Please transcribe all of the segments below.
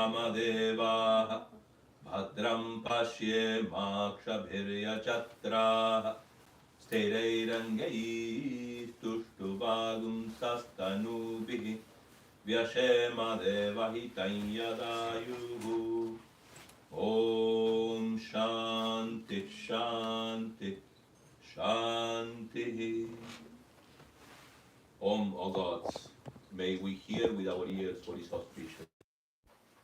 Vamadeva Bhadram Pashye Makshabhiryachatra Sthireirangai Tuštubagum Sastanubhi Vyashema Devahitanyadayuhu Om Shanti Shanti Shanti. Om, O gods, may we hear with our ears what is auspicious.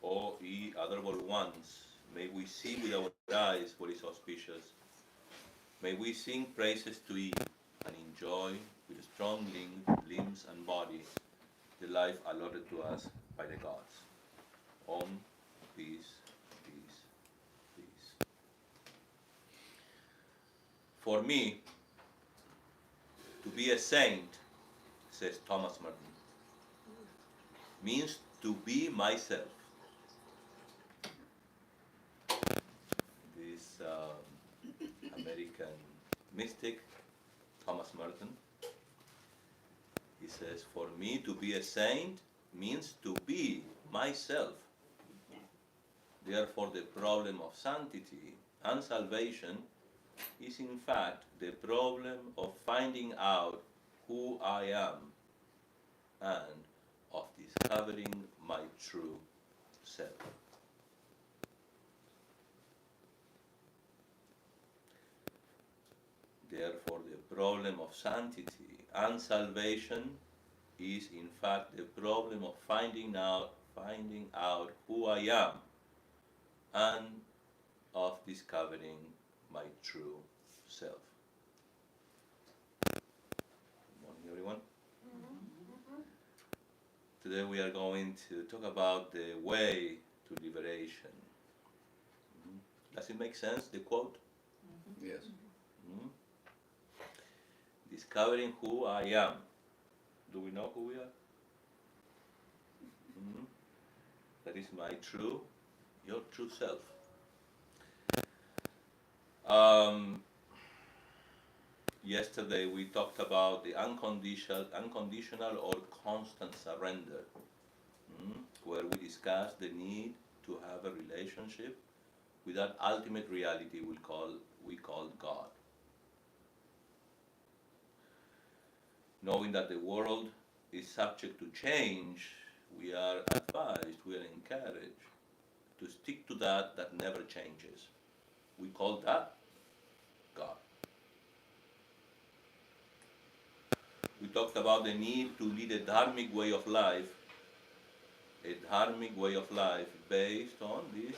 O ye adorable ones, may we see with our eyes what is auspicious. May we sing praises to ye and enjoy with strong limbs and bodies the life allotted to us by the gods. Om, peace, peace, peace. For me, to be a saint, says Thomas Martin, means to be myself. This American mystic, Thomas Merton, he says, for me to be a saint means to be myself. Therefore, the problem of sanctity and salvation is in fact the problem of finding out who I am and of discovering my true self. Therefore, the problem of sanctity and salvation is in fact the problem of finding out who I am and of discovering my true self. Good morning, everyone. Today we are going to talk about the way to liberation. Does it make sense, the quote? Yes. Discovering who I am. Do we know who we are? That is your true self. Yesterday we talked about the unconditional or constant surrender, where we discussed the need to have a relationship with that ultimate reality we call God. Knowing that the world is subject to change, we are advised, we are encouraged to stick to that never changes. We call that God. We talked about the need to lead a dharmic way of life based on this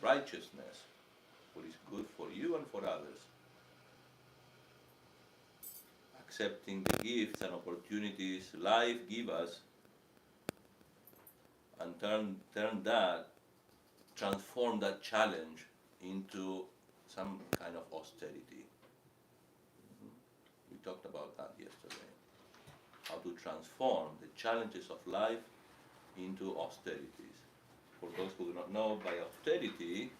righteousness, what is good for you and for others. Accepting the gifts and opportunities life gives us and transform that challenge into some kind of austerity. We talked about that yesterday. How to transform the challenges of life into austerities. For those who do not know, by austerity,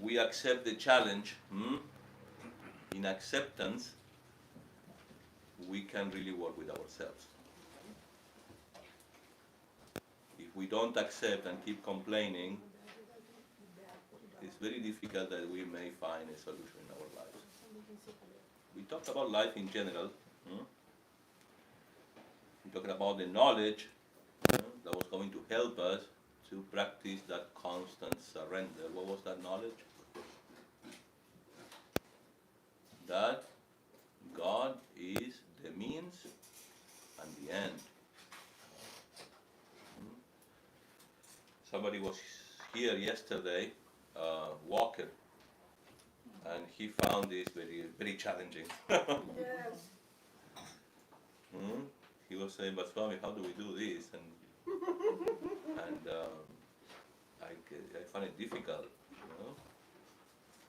we accept the challenge. In acceptance, we can really work with ourselves. If we don't accept and keep complaining, it's very difficult that we may find a solution in our lives. We talked about life in general. We talked about the knowledge that was going to help us to practice that constant surrender. What was that knowledge? That God is the means and the end. Somebody was here yesterday, Walker, and he found this very, very challenging. Yes. He was saying, but Swami, how do we do this? And I find it difficult,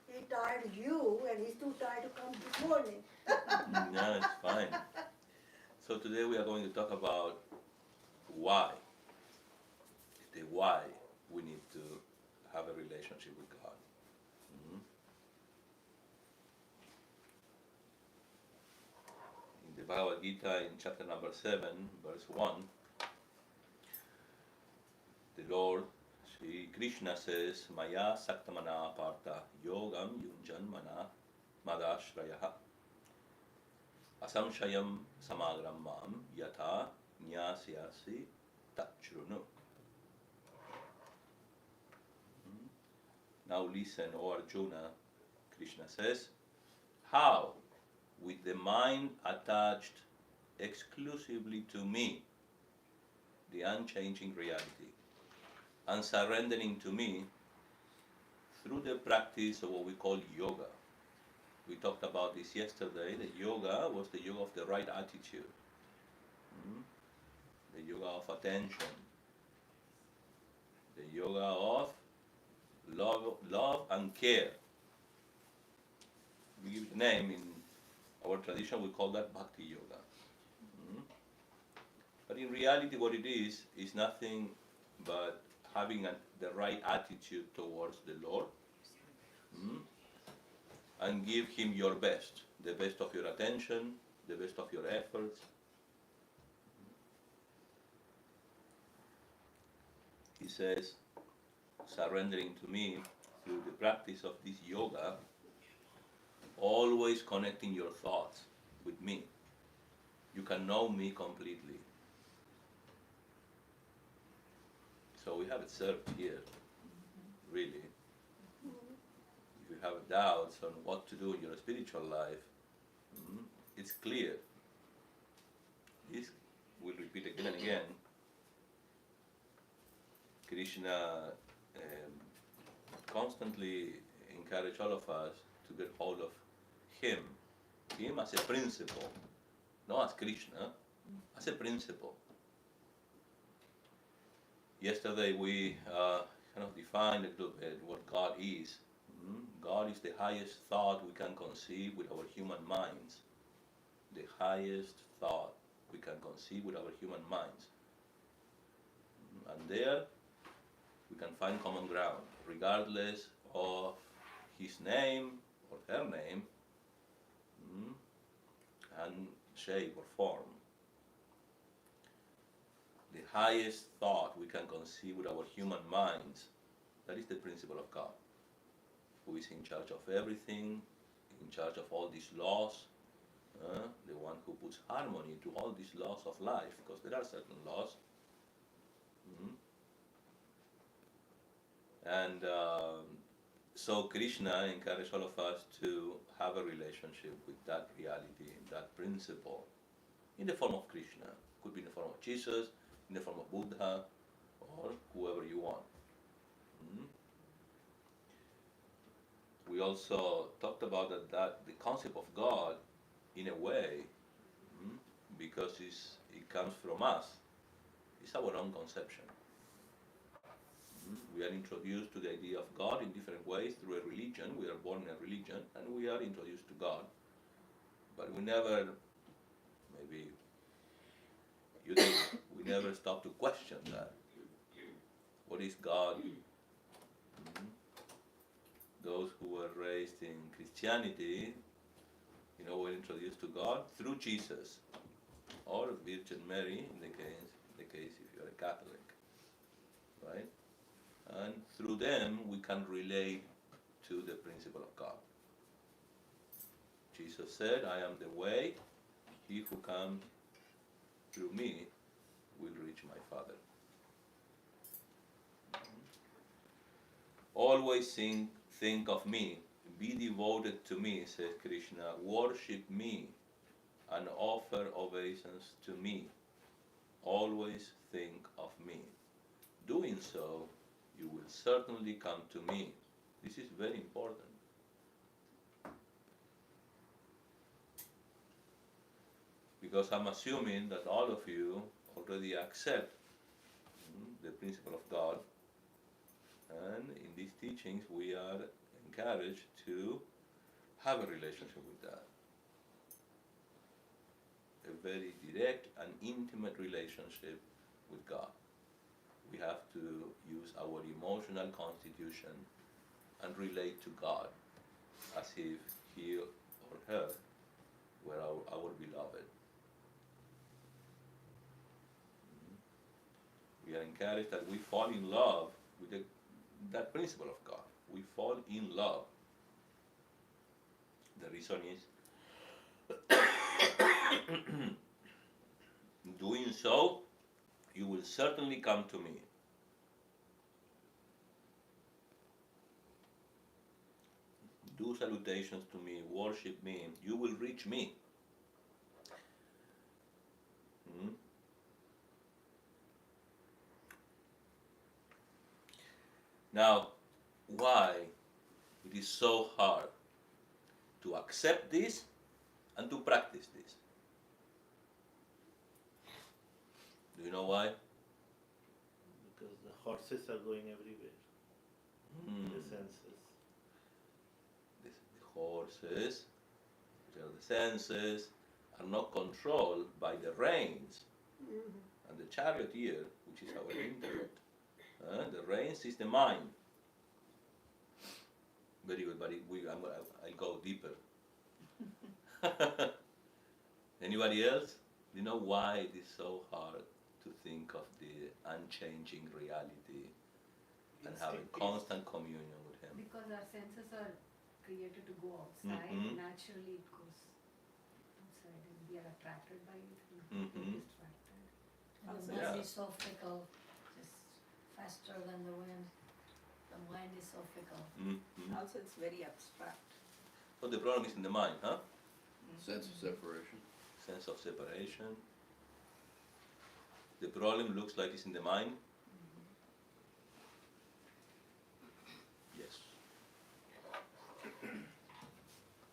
He tired you and he's too tired to come this morning. No, it's fine. So today we are going to talk about why. The why we need to have a relationship with God. In the Bhagavad Gita, in chapter number 7, verse 1, Lord Sri Krishna says, Maya Saktamana Partha Yogam Yunjan Mana Madashraya Asamshayam Samagram Mam Yatha Nyasyasi Tachrunu. Now listen, O Arjuna, Krishna says, how, with the mind attached exclusively to me, the unchanging reality, and surrendering to me through the practice of what we call yoga. We talked about this yesterday. The yoga was the yoga of the right attitude, the yoga of attention, the yoga of love and care. We give it a name in our tradition. We call that bhakti yoga. But in reality, what it is nothing but having the right attitude towards the Lord, and give Him your best, the best of your attention, the best of your efforts. He says, surrendering to me through the practice of this yoga, always connecting your thoughts with me. You can know me completely. So we have it served here, really. If you have doubts on what to do in your spiritual life, it's clear. This will repeat again and again. Krishna constantly encourages all of us to get hold of Him as a principle, not as Krishna, as a principle. Yesterday we kind of defined a little bit what God is. God is the highest thought we can conceive with our human minds. The highest thought we can conceive with our human minds. And there we can find common ground, regardless of his name or her name, and shape or form. The highest thought we can conceive with our human minds, that is the principle of God, who is in charge of everything, in charge of all these laws, the one who puts harmony to all these laws of life, because there are certain laws. And so Krishna encouraged all of us to have a relationship with that reality, that principle, in the form of Krishna. Could be in the form of Jesus, in the form of Buddha, or whoever you want. We also talked about that the concept of God, in a way, because it comes from us, it's our own conception. We are introduced to the idea of God in different ways through a religion. We are born in a religion and we are introduced to God. But we never, maybe you did, we never stop to question that. What is God? Those who were raised in Christianity, were introduced to God through Jesus or Virgin Mary in the case if you're a Catholic, right? And through them we can relate to the principle of God. Jesus said, I am the way, he who comes through me will reach my Father. Always think of me, be devoted to me, says Krishna, worship me and offer obeisance to me. Always think of me. Doing so, you will certainly come to me. This is very important. Because I'm assuming that all of you already accept the principle of God, and in these teachings we are encouraged to have a relationship with that. A very direct and intimate relationship with God. We have to use our emotional constitution and relate to God as if he or her were our beloved. We are encourage that we fall in love with that principle of God. We fall in love. The reason is, doing so, you will certainly come to me. Do salutations to me, worship me, you will reach me. Hmm? Now, why it is so hard to accept this and to practice this? Do you know why? Because the horses are going everywhere. The senses. The horses, which are the senses, are not controlled by the reins. And the charioteer, which is our intellect, the reins is the mind. Very good, but I'll go deeper. Anybody else? Do you know why it is so hard to think of the unchanging reality and have a constant communion with Him? Because our senses are created to go outside, naturally it goes outside and we are attracted by it and get distracted. And the Yeah. mind is so fickle, just faster than the wind. The mind is so fickle. Also, it's very abstract. So the problem is in the mind, huh? Sense of separation. Sense of separation. The problem looks like it's in the mind. Yes.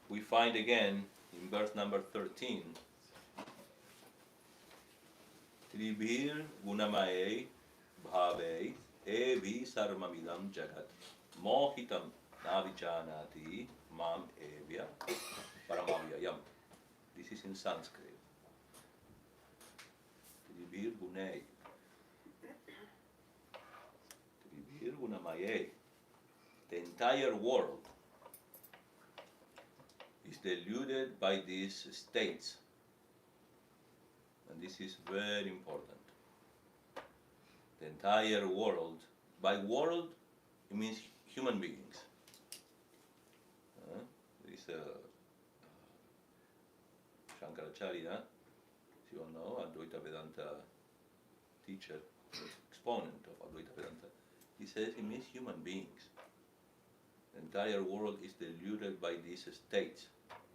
We find again in verse number 13. Tribhir gunamaye bhave evi sarmamidam jagat mohitam navijanati mam evya paramavyayam. This is in Sanskrit. Tribhir gunay. Tribhir gunamaye. The entire world is deluded by these states. And this is very important. The entire world, by world, it means human beings. There is a Shankaracharya, as you all know, Advaita Vedanta teacher, exponent of Advaita Vedanta. He says it means human beings. The entire world is deluded by these states,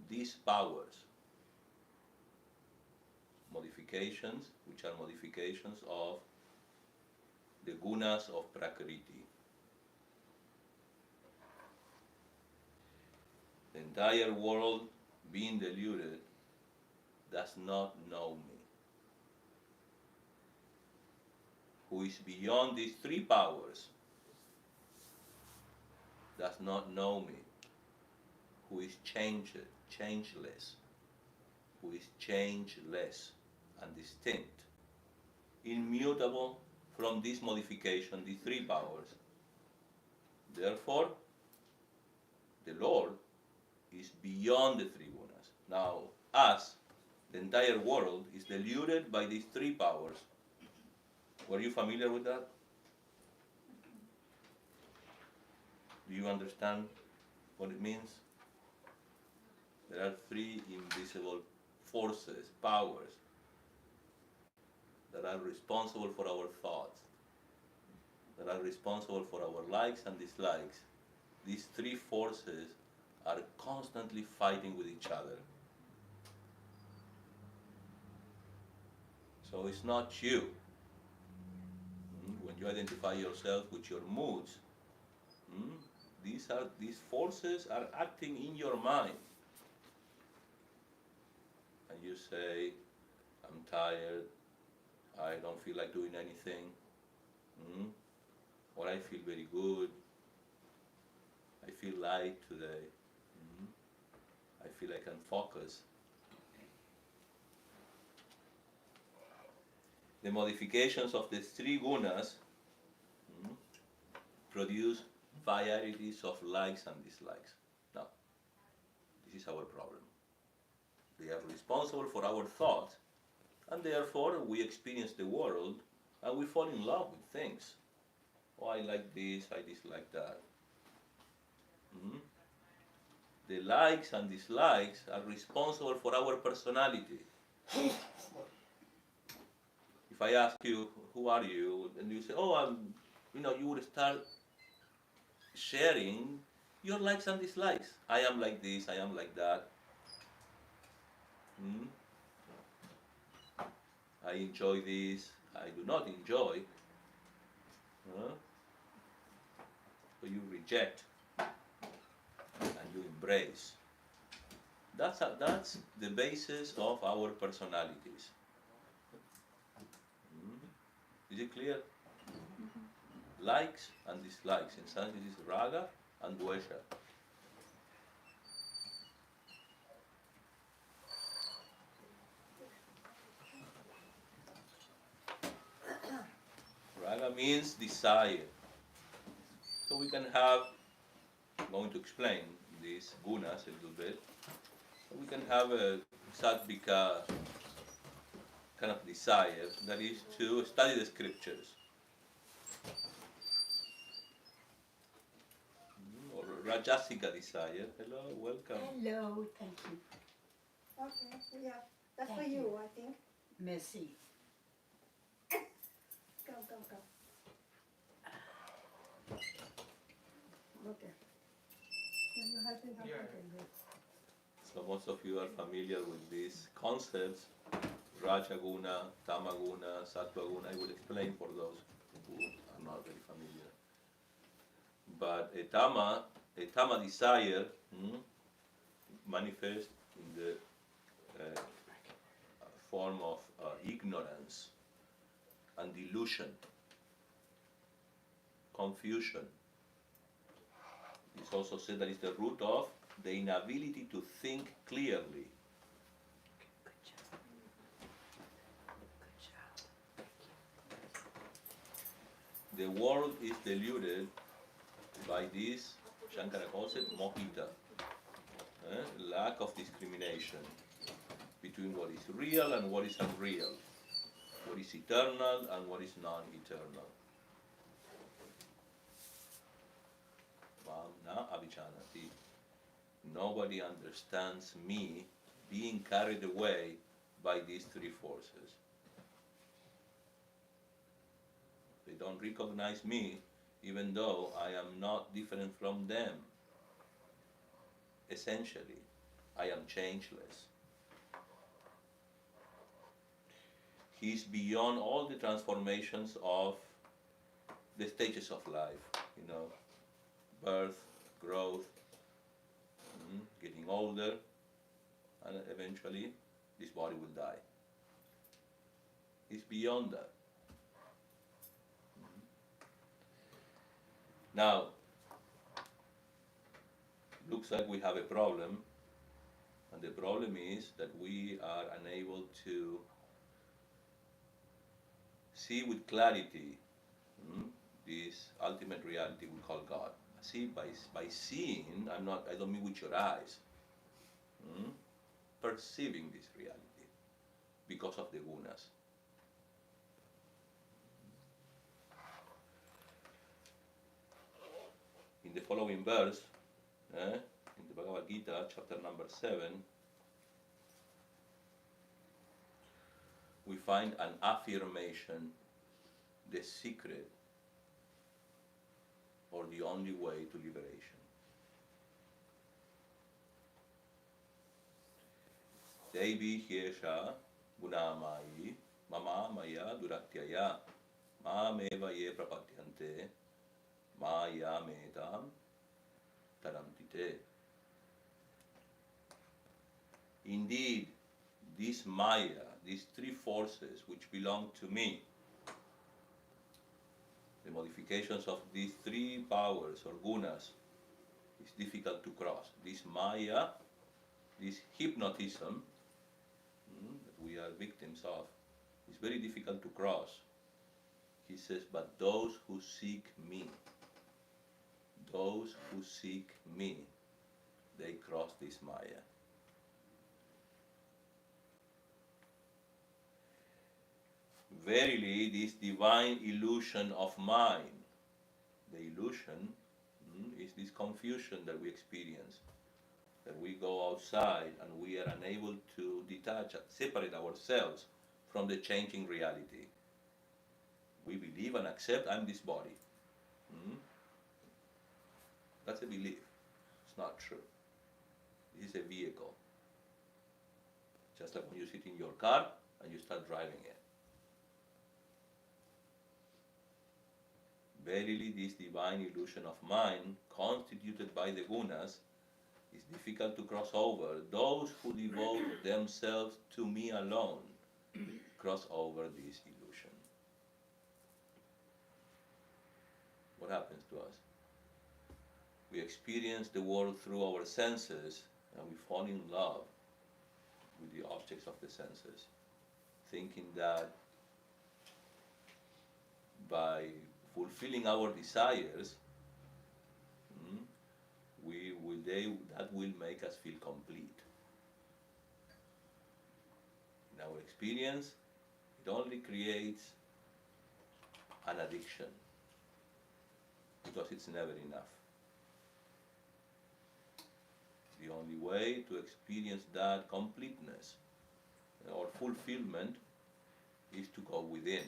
these powers, modifications, which are modifications of the gunas of Prakriti. The entire world, being deluded, does not know me. Who is beyond these three powers does not know me. Who is changeless, who is changeless and distinct, immutable from this modification, these three powers. Therefore, the Lord is beyond the three gunas. Now, us, the entire world, is deluded by these three powers. Were you familiar with that? Do you understand what it means? There are three invisible forces, powers, that are responsible for our thoughts, that are responsible for our likes and dislikes. These three forces are constantly fighting with each other. So it's not you. When you identify yourself with your moods, these forces are acting in your mind. And you say, I'm tired, I don't feel like doing anything, or I feel very good, I feel light today, I feel I can focus. The modifications of the three gunas produce varieties of likes and dislikes. Now, this is our problem. They are responsible for our thoughts, and therefore we experience the world And we fall in love with things. Oh, I like this, I dislike that. Mhm. The likes and dislikes are responsible for our personality. If I ask you, who are you? And you say, oh, you would start sharing your likes and dislikes. I am like this, I am like that. Hmm? I enjoy this, I do not enjoy. Huh? So you reject and you embrace. That's the basis of our personalities. Hmm? Is it clear? Likes and dislikes. In Sanskrit is raga and dvesha. Raga means desire. So we can have, I'm going to explain these gunas a little bit. So we can have a sattvika kind of desire that is to study the scriptures. Or rajasika desire. Hello, welcome. Hello, thank you. Okay, yeah, that's for Thank you, you. I think. Merci. Come, come, come. Okay. You're helping her. Okay, good. So most of you are familiar with these concepts, Rajaguna, Tamaguna, Sattvaguna. I will explain for those who are not very familiar. But a Tama desire manifests in the form of ignorance and delusion, confusion. It's also said that it's the root of the inability to think clearly. Good job. Good job. The world is deluded by this, Shankara calls it mohita, lack of discrimination between what is real and what is unreal, what is eternal and what is non-eternal. Mam na avichanati. Nobody understands me being carried away by these three forces. They don't recognize me even though I am not different from them. Essentially, I am changeless. He's beyond all the transformations of the stages of life, birth, growth, getting older, and eventually this body will die. He's beyond that. Now, looks like we have a problem, and the problem is that we are unable to see with clarity this ultimate reality we call God. See, by seeing, I don't mean with your eyes, perceiving this reality because of the gunas. In the following verse, in the Bhagavad Gita, chapter number 7, we find an affirmation, the secret or the only way to liberation. Devi hyesha gunamayi mama maya duratyaya mameva ye prapatyante maya metam taramtite. Indeed, this maya, these three forces which belong to me, the modifications of these three powers or gunas, is difficult to cross. This maya, this hypnotism that we are victims of, is very difficult to cross. He says, but those who seek me, they cross this maya. verily, this divine illusion of mind, the illusion is this confusion that we experience, that we go outside and we are unable to detach, separate ourselves from the changing reality. We believe and accept I'm this body. That's a belief. It's not true. This is a vehicle. Just like when you sit in your car and you start driving it. Verily, this divine illusion of mind, constituted by the gunas, is difficult to cross over. Those who devote themselves to me alone cross over this illusion. What happens to us? We experience the world through our senses and we fall in love with the objects of the senses, thinking that by fulfilling our desires, that will make us feel complete. In our experience, it only creates an addiction because it's never enough. The only way to experience that completeness or fulfillment is to go within.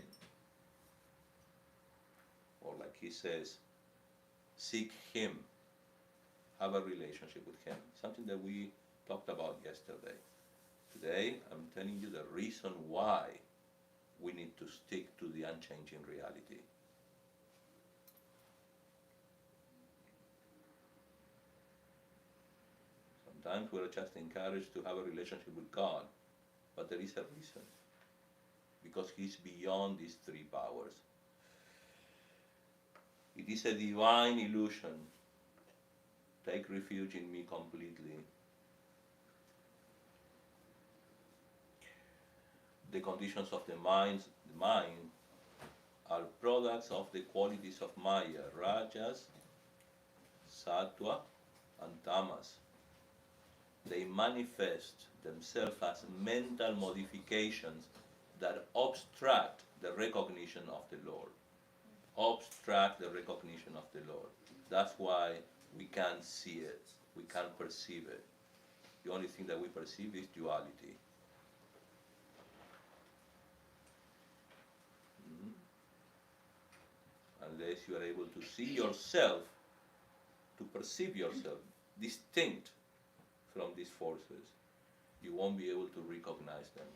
Or like he says, seek him, have a relationship with him. Something that we talked about yesterday. Today, I'm telling you the reason why we need to stick to the unchanging reality. Sometimes we're just encouraged to have a relationship with God, but there is a reason. Because he's beyond these three powers. It is a divine illusion. Take refuge in me completely. The conditions of the mind are products of the qualities of Maya, Rajas, Sattva, and Tamas. They manifest themselves as mental modifications that obstruct the recognition of the Lord. Obstruct the recognition of the Lord. That's why we can't see it, we can't perceive it. The only thing that we perceive is duality. Unless you are able to see yourself, to perceive yourself distinct from these forces, you won't be able to recognize them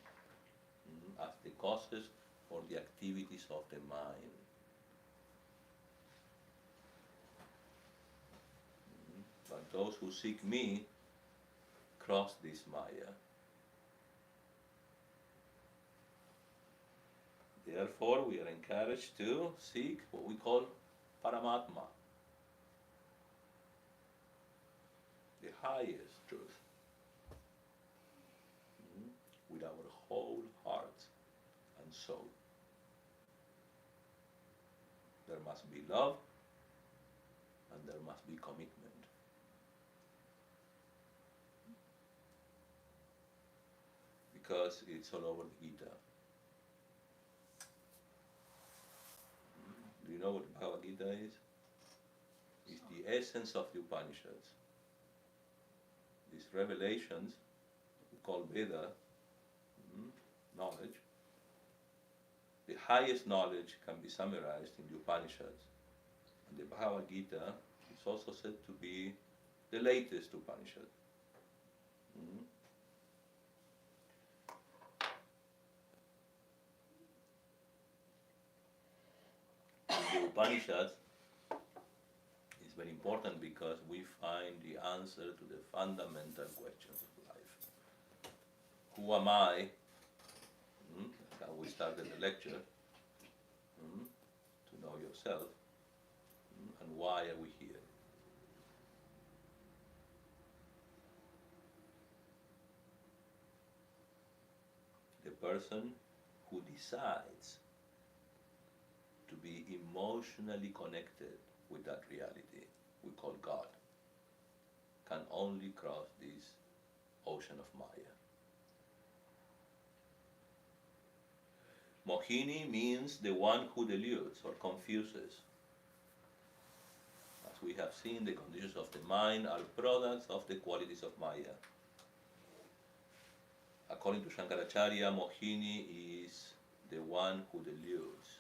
as the causes or the activities of the mind. But those who seek me cross this Maya. Therefore, we are encouraged to seek what we call Paramatma, the highest truth, with our whole heart and soul. There must be love and there must be commitment. Because it's all over the Gita. Do you know what Bhagavad Gita is? It's the essence of the Upanishads. These revelations, we call Veda, knowledge. The highest knowledge can be summarized in the Upanishads. And the Bhagavad Gita is also said to be the latest Upanishad. The Upanishads is very important because we find the answer to the fundamental questions of life. Who am I? That's how we started the lecture. To know yourself. And why are we here? The person who decides to be emotionally connected with that reality we call God can only cross this ocean of Maya. Mohini means the one who deludes or confuses. As we have seen, the conditions of the mind are products of the qualities of Maya. According to Shankaracharya, Mohini is the one who deludes.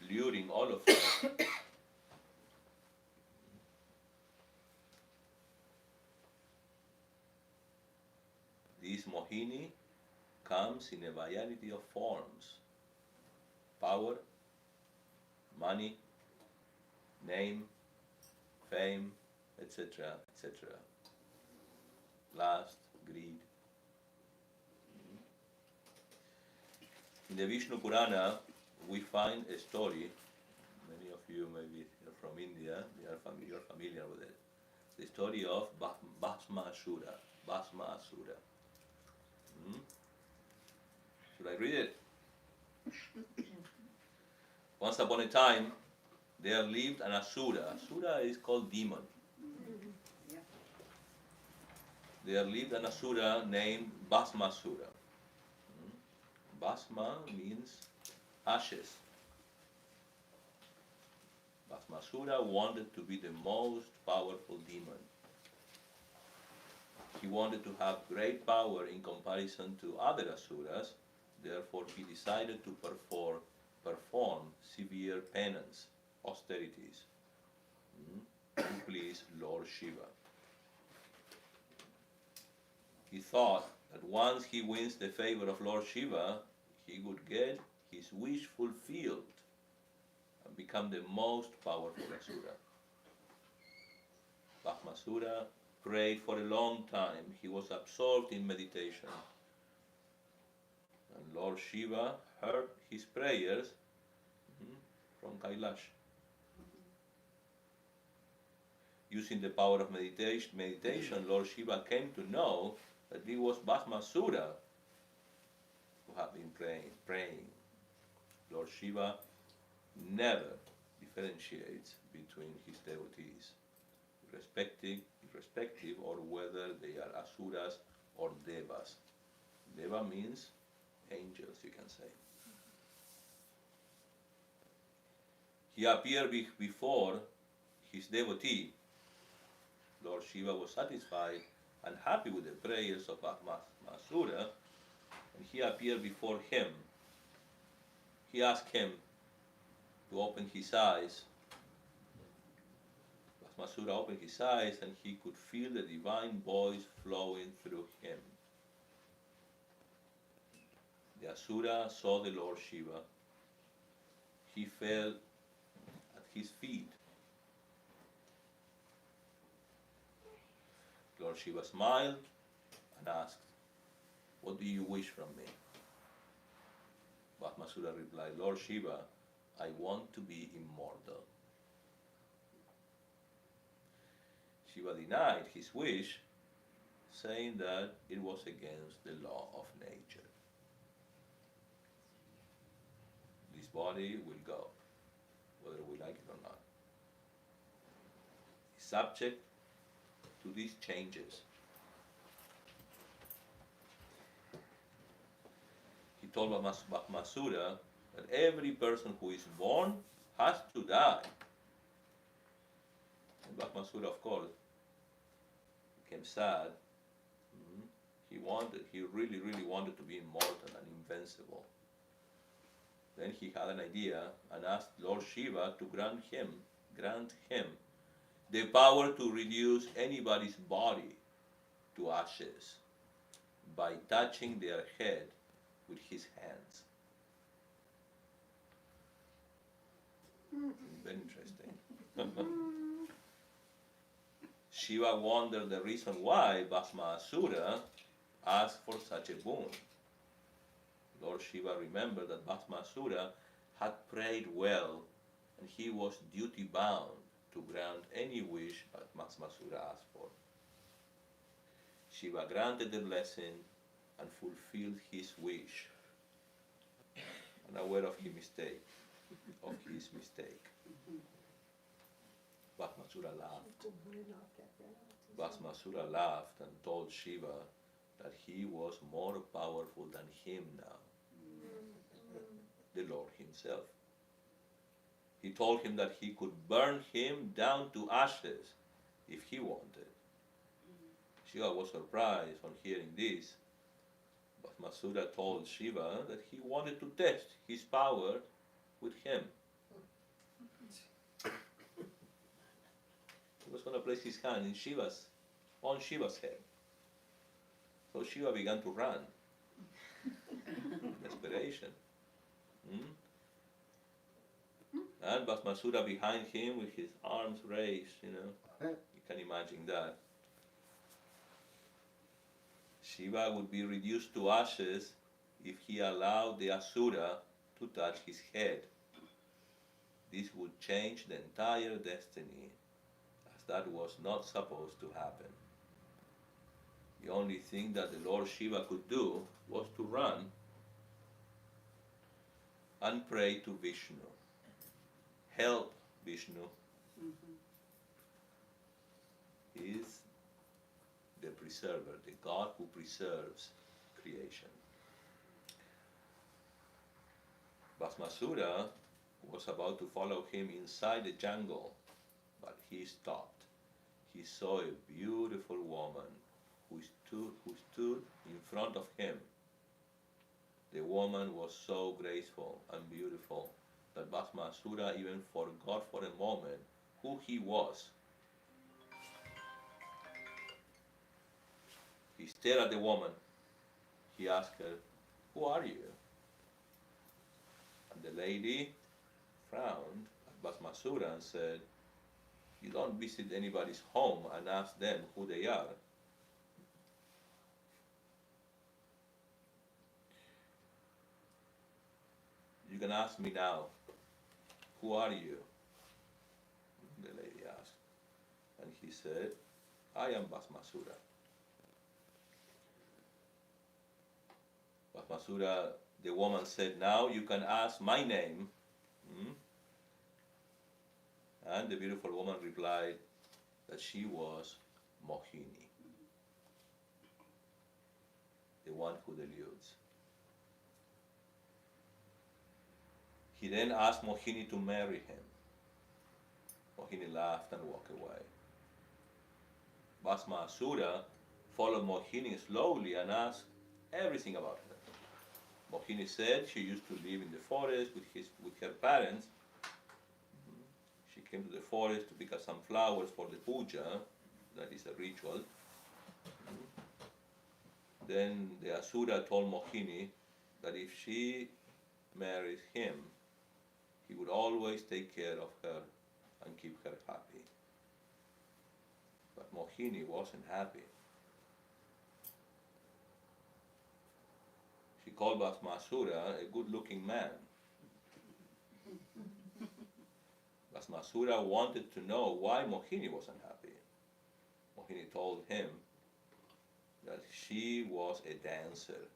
Luring all of us. This Mohini comes in a variety of forms: power, money, name, fame, etc., etc. Lust, greed. In the Vishnu Purana, we find a story. Many of you maybe are from India, you're familiar with it. The story of Bhasmasura. Bhasmasura. Should I read it? Once upon a time, there lived an Asura. Asura is called demon. There lived an Asura named Bhasmasura. Bhasma means ashes. Bhasmasura wanted to be the most powerful demon. He wanted to have great power in comparison to other Asuras, therefore he decided to perform severe penance, austerities, to please Lord Shiva. He thought that once he wins the favor of Lord Shiva, he would get his wish fulfilled and become the most powerful Asura. Bhasmasura prayed for a long time. He was absorbed in meditation. And Lord Shiva heard his prayers from Kailash. Using the power of meditation, Lord Shiva came to know that it was Bhasmasura who had been praying. Lord Shiva never differentiates between his devotees, irrespective or whether they are Asuras or Devas. Deva means angels, you can say. He appeared before his devotee. Lord Shiva was satisfied and happy with the prayers of Bhasmasura, and he appeared before him. He asked him to open his eyes. Bhasmasura opened his eyes and he could feel the divine voice flowing through him. The Asura saw the Lord Shiva. He fell at his feet. Lord Shiva smiled and asked, "What do you wish from me?" Bhasmasura replied, "Lord Shiva, I want to be immortal." Shiva denied his wish, saying that it was against the law of nature. This body will go, whether we like it or not. It's subject to these changes. He told Bhasmasura that every person who is born has to die. And Bhasmasura, of course, became sad. He really wanted to be immortal and invincible. Then he had an idea and asked Lord Shiva to grant him the power to reduce anybody's body to ashes by touching their head with his hands. Very interesting. Shiva wondered the reason why Bhasmasura asked for such a boon. Lord Shiva remembered that Bhasmasura had prayed well and he was duty bound to grant any wish that Bhasmasura asked for. Shiva granted the blessing and fulfilled his wish, unaware of his mistake. Bhasmasura laughed. Bhasmasura laughed and told Shiva that he was more powerful than him now, the Lord himself. He told him that he could burn him down to ashes if he wanted. Shiva was surprised on hearing this, but Masura told Shiva that he wanted to test his power with him. He was going to place his hand on Shiva's head. So Shiva began to run. Desperation. And Bhasmasura behind him with his arms raised, You can imagine that. Shiva would be reduced to ashes if he allowed the Asura to touch his head. This would change the entire destiny, as that was not supposed to happen. The only thing that the Lord Shiva could do was to run and pray to Vishnu. Help, Vishnu. He is the preserver, the God who preserves creation. Bhasmasura was about to follow him inside the jungle, but he stopped. He saw a beautiful woman who stood in front of him. The woman was so graceful and beautiful that Bhasmasura even forgot for a moment who he was. He stared at the woman. He asked her, "Who are you?" And the lady frowned at Bhasmasura and said, "You don't visit anybody's home and ask them who they are." "You can ask me now, who are you?" the lady asked. And he said, "I am Bhasmasura." Bhasmasura, the woman said, "Now you can ask my name." And the beautiful woman replied that she was Mohini, the one who deludes. He then asked Mohini to marry him. Mohini laughed and walked away. Bhasmasura followed Mohini slowly and asked everything about her. Mohini said she used to live in the forest with her parents. She came to the forest to pick up some flowers for the puja, that is a ritual. Then the Asura told Mohini that if she marries him, he would always take care of her and keep her happy. But Mohini wasn't happy. She called Bhasmasura a good-looking man. Bhasmasura wanted to know why Mohini wasn't happy. Mohini told him that she was a dancer.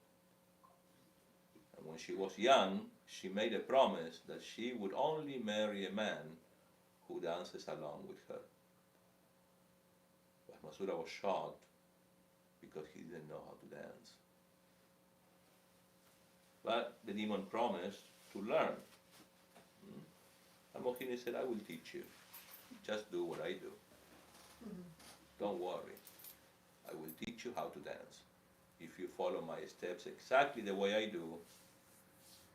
And when she was young, she made a promise that she would only marry a man who dances along with her. Bhasmasura was shocked because he didn't know how to dance. But the demon promised to learn. And Mohini said, "I will teach you. Just do what I do. Don't worry. I will teach you how to dance. If you follow my steps exactly the way I do,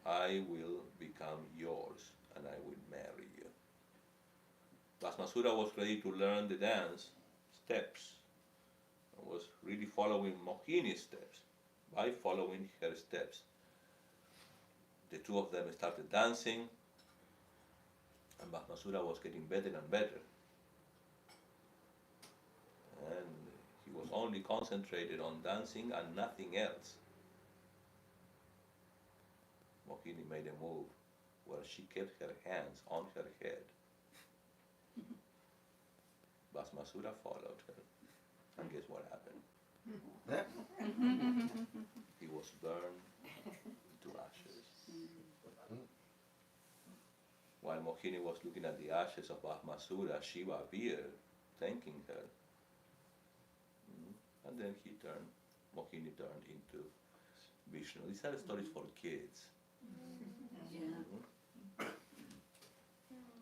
I will become yours and I will marry you." Bhasmasura was ready to learn the dance steps and was really following Mohini's steps. By following her steps, the two of them started dancing, and Bhasmasura was getting better and better. And he was only concentrated on dancing and nothing else. Mohini made a move where she kept her hands on her head. Bhasmasura followed her, and guess what happened? He was burned to ashes. While Mohini was looking at the ashes of Bhasmasura, Shiva appeared, thanking her. And then he turned Mohini turned into Vishnu. These are stories for kids. Yeah.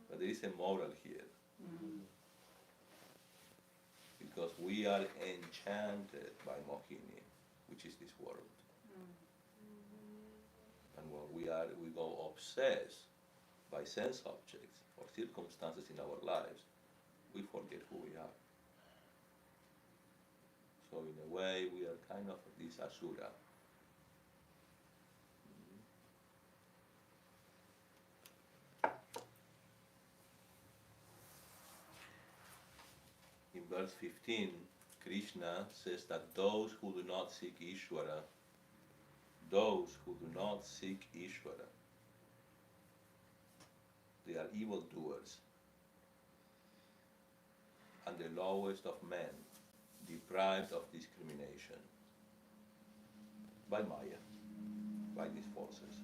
But there is a moral here. Because we are enchanted by Mohini, which is this world. And when we go obsessed by sense objects or circumstances in our lives, we forget who we are. So in a way, we are kind of this asura. In verse 15, Krishna says that those who do not seek Ishvara, they are evildoers and the lowest of men, deprived of discrimination by Maya, by these forces.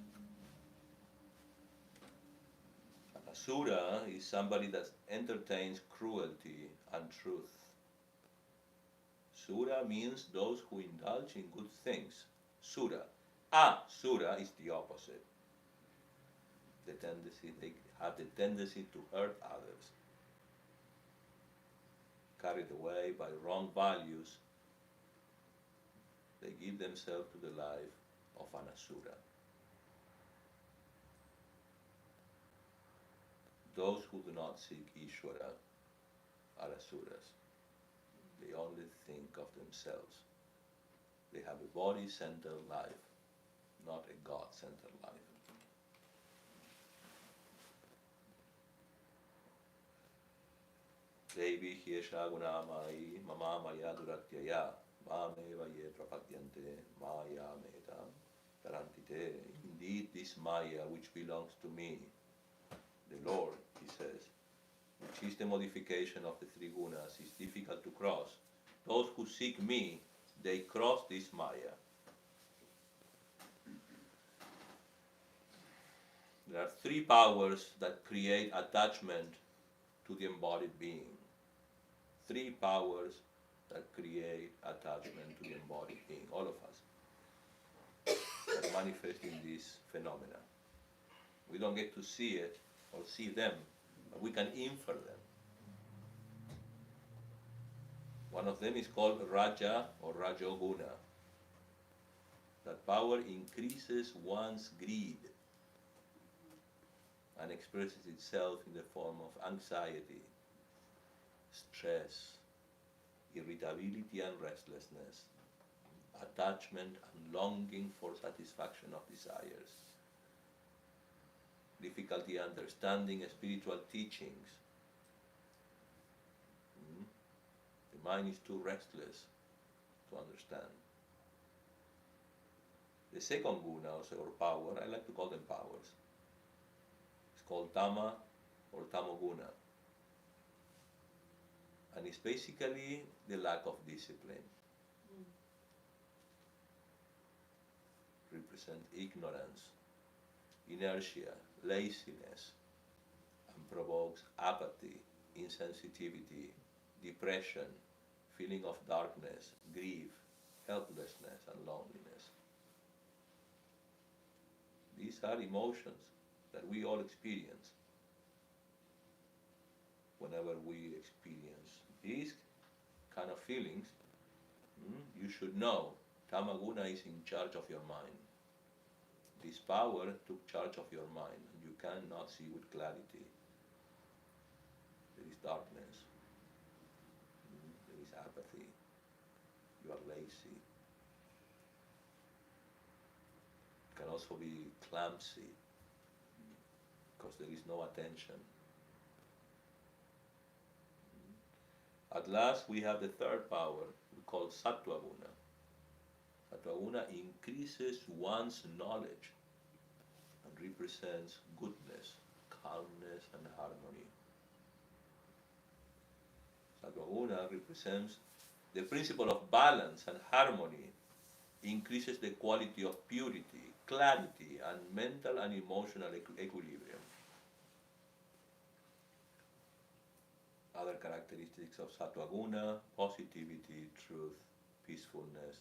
An asura is somebody that entertains cruelty and truth. Sura means those who indulge in good things. Sura. Sura is the opposite. They have the tendency to hurt others. Carried away by wrong values, they give themselves to the life of an asura. Those who do not seek Ishvara are asuras. They only think of themselves. They have a body-centered life, not a God-centered life. Devi hiesha gunamai mama maya duratyaya mameva ye prapadyante maya meta tarantite. Indeed, this maya which belongs to me, the Lord, he says, which is the modification of the three gunas, is difficult to cross. Those who seek me, they cross this maya. There are three powers that create attachment to the embodied being. Three powers that create attachment to the embodied being, all of us, that manifest in this phenomena. We don't get to see it or see them, but we can infer them. One of them is called Raja or Rajoguna. That power increases one's greed and expresses itself in the form of anxiety, stress, irritability and restlessness, attachment and longing for satisfaction of desires, difficulty understanding spiritual teachings. The mind is too restless to understand. The second guna, or power, I like to call them powers. It's called Tama or Tamoguna. And it's basically the lack of discipline. Represent ignorance, inertia, laziness, and provokes apathy, insensitivity, depression, feeling of darkness, grief, helplessness, and loneliness. These are emotions that we all experience. Whenever we experience these kind of feelings, you should know Tamaguna is in charge of your mind. This power took charge of your mind, and you cannot see with clarity. There is darkness. There is apathy. You are lazy. It can also be clumsy because there is no attention. At last, we have the third power we call Sattva Guna. Sattva Guna increases one's knowledge and represents goodness, calmness, and harmony. Sattva Guna represents the principle of balance and harmony, increases the quality of purity, clarity, and mental and emotional equilibrium. Other characteristics of Sattva Guna: positivity, truth, peacefulness,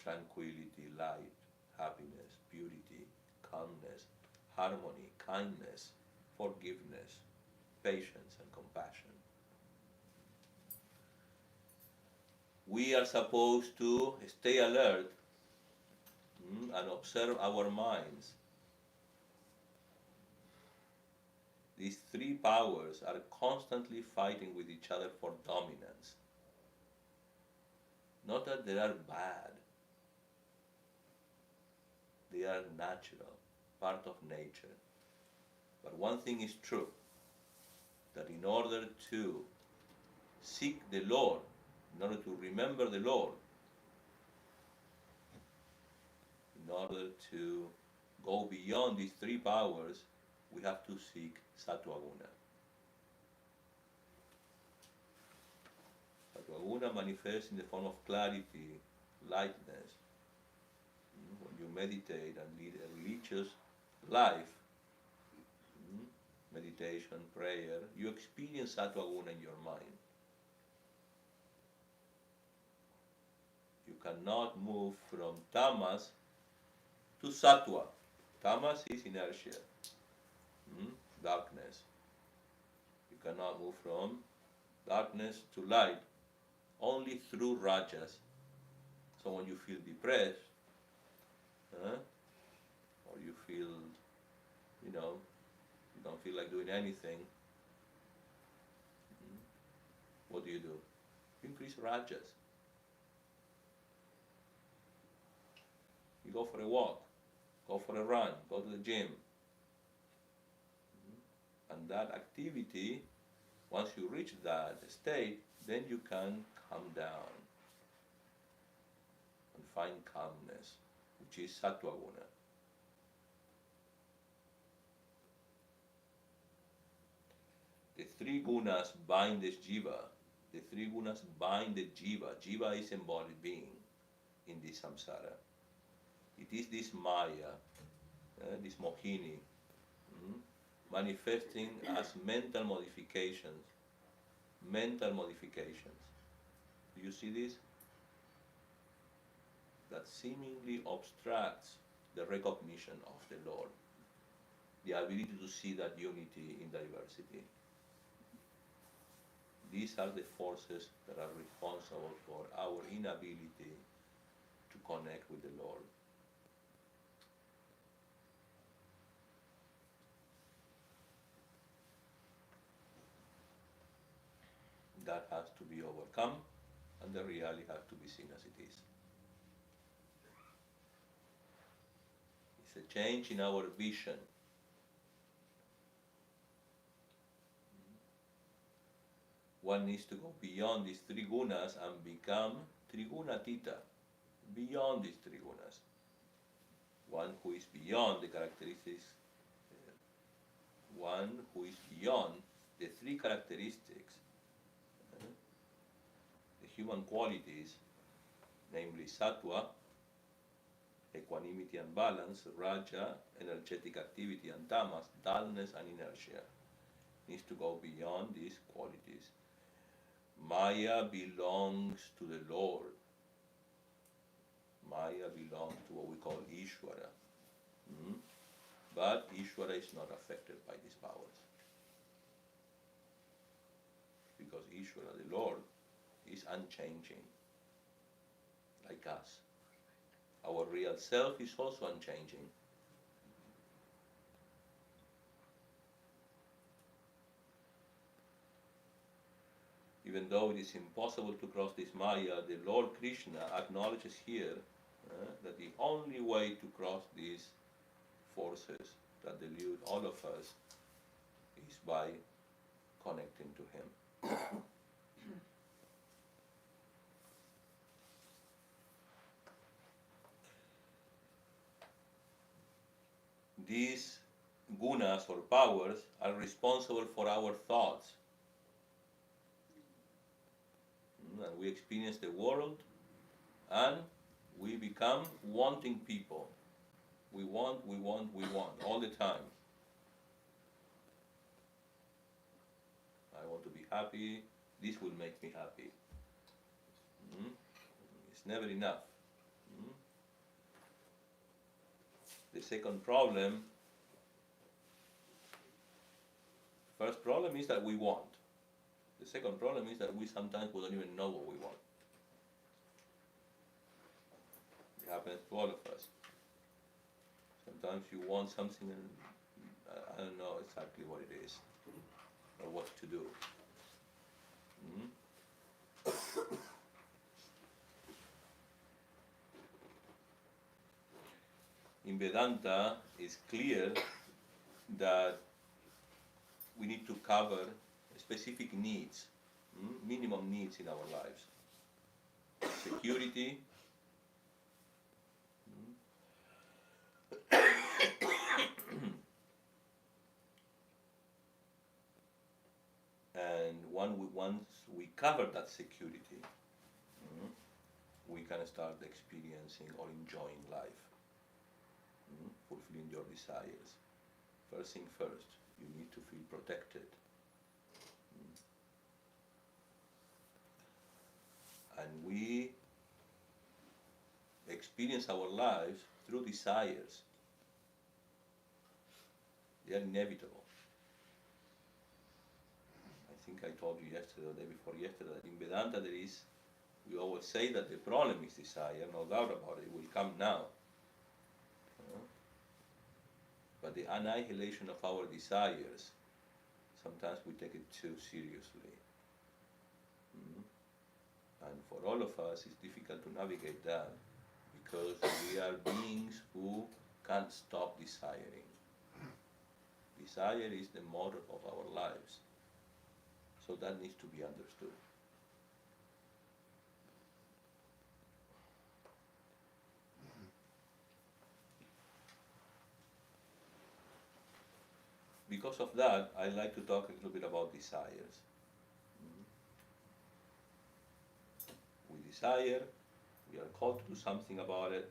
tranquility, light, happiness, purity, calmness, harmony, kindness, forgiveness, patience, and compassion. We are supposed to stay alert and observe our minds. These three powers are constantly fighting with each other for dominance. Not that they are bad, they are natural, part of nature. But one thing is true, that in order to seek the Lord, in order to remember the Lord, in order to go beyond these three powers, we have to seek Sattva Guna. Sattva Guna manifests in the form of clarity, lightness. When you meditate and lead a religious life, meditation, prayer, you experience Sattva Guna in your mind. You cannot move from tamas to sattva. Tamas is inertia, darkness. You cannot move from darkness to light only through rajas. So when you feel depressed, or you feel, you don't feel like doing anything, what do? You increase rajas. You go for a walk, go for a run, go to the gym. And that activity, once you reach that state, then you can calm down and find calmness, which is Sattva Guna. The three gunas bind this jiva. The three gunas bind the jiva. Jiva is embodied being in this samsara. It is this Maya, this Mohini, manifesting as mental modifications. Mental modifications. Do you see this? That seemingly obstructs the recognition of the Lord, the ability to see that unity in diversity. These are the forces that are responsible for our inability to connect with the Lord. That has to be overcome, and the reality has to be seen as it is. It's a change in our vision. One needs to go beyond these three gunas and become Trigunatita, beyond these three gunas. One who is beyond the characteristics, one who is beyond the three characteristics, the human qualities, namely sattva, equanimity and balance, raja, energetic activity, and tamas, dullness and inertia. Needs to go beyond these qualities. Maya belongs to the Lord. Maya belongs to what we call Ishvara. But Ishvara is not affected by these powers. Because Ishvara, the Lord, is unchanging, like us. Our real self is also unchanging. Even though it is impossible to cross this Maya, the Lord Krishna acknowledges here that the only way to cross these forces that delude all of us is by connecting to Him. These gunas or powers are responsible for our thoughts. And we experience the world and we become wanting people. We want all the time. I want to be happy. This will make me happy. It's never enough. The second problem, first problem is that we want. The second problem is that we sometimes we don't even know what we want. It happens to all of us. Sometimes you want something and I don't know exactly what it is or what to do. Mm? In Vedanta, it's clear that we need to cover specific needs, minimum needs in our lives. Security, and once we cover that security, we can start experiencing or enjoying life, fulfilling your desires. First thing first, you need to feel protected. And we experience our lives through desires. They are inevitable. I think I told you yesterday or the day before yesterday that in Vedanta we always say that the problem is desire, no doubt about it, it will come now. But the annihilation of our desires, sometimes we take it too seriously. And for all of us, it's difficult to navigate that because we are beings who can't stop desiring. Desire is the motor of our lives. So that needs to be understood. Because of that, I'd like to talk a little bit about desires. We desire, we are called to do something about it.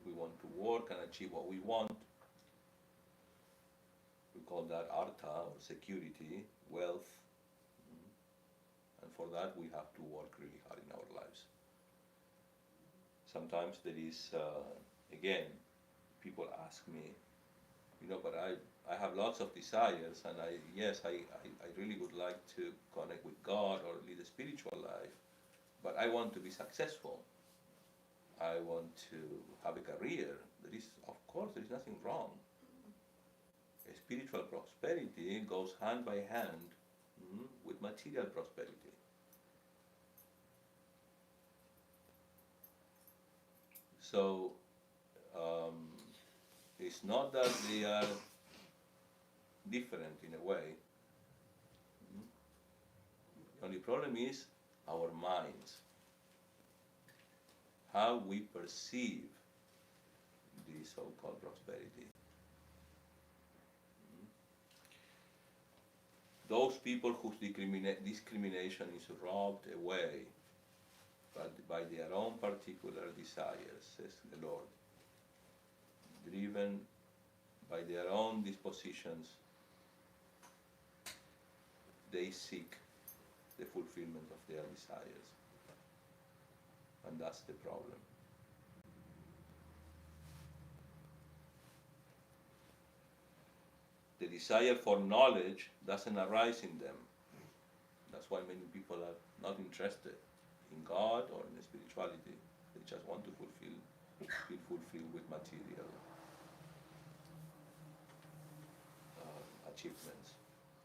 We want to work and achieve what we want. We call that artha or security, wealth. And for that we have to work really hard in our lives. Sometimes there is, again, people ask me, but I have lots of desires and I really would like to connect with God or lead a spiritual life, but I want to be successful. I want to have a career. Of course, there is nothing wrong. A spiritual prosperity goes hand by hand with material prosperity. So it's not that they are different in a way. The only problem is our minds, how we perceive the so-called prosperity. Those people whose discrimination is robbed away by their own particular desires, says the Lord, driven by their own dispositions, they seek the fulfillment of their desires. And that's the problem. The desire for knowledge doesn't arise in them. That's why many people are not interested in God or in spirituality. They just want to feel fulfilled with material achievements.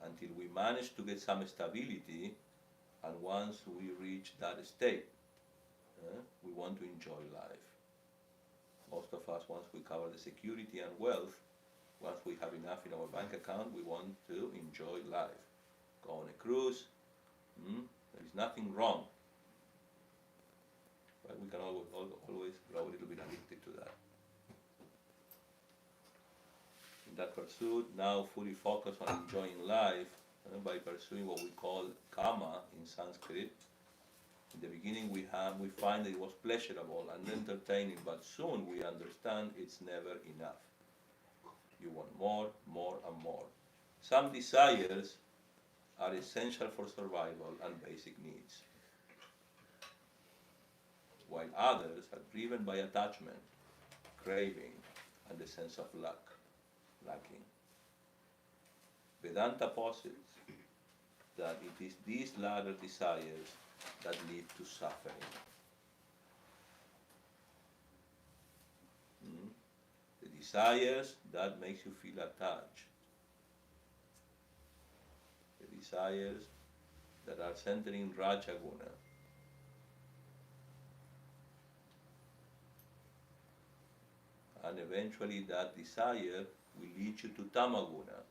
Until we manage to get some stability, and once we reach that state, we want to enjoy life. Most of us, once we cover the security and wealth, once we have enough in our bank account, we want to enjoy life. Go on a cruise, there is nothing wrong. But we can always grow a little bit addicted to that. In that pursuit, now fully focus on enjoying life by pursuing what we call kama in Sanskrit. In the beginning we find that it was pleasurable and entertaining, but soon we understand it's never enough. You want more, more and more. Some desires are essential for survival and basic needs, while others are driven by attachment, craving, and the sense of lacking. Vedanta posits that it is these latter desires that lead to suffering. Mm? The desires that makes you feel attached. The desires that are centering Rajaguna. And eventually that desire will lead you to Tamaguna,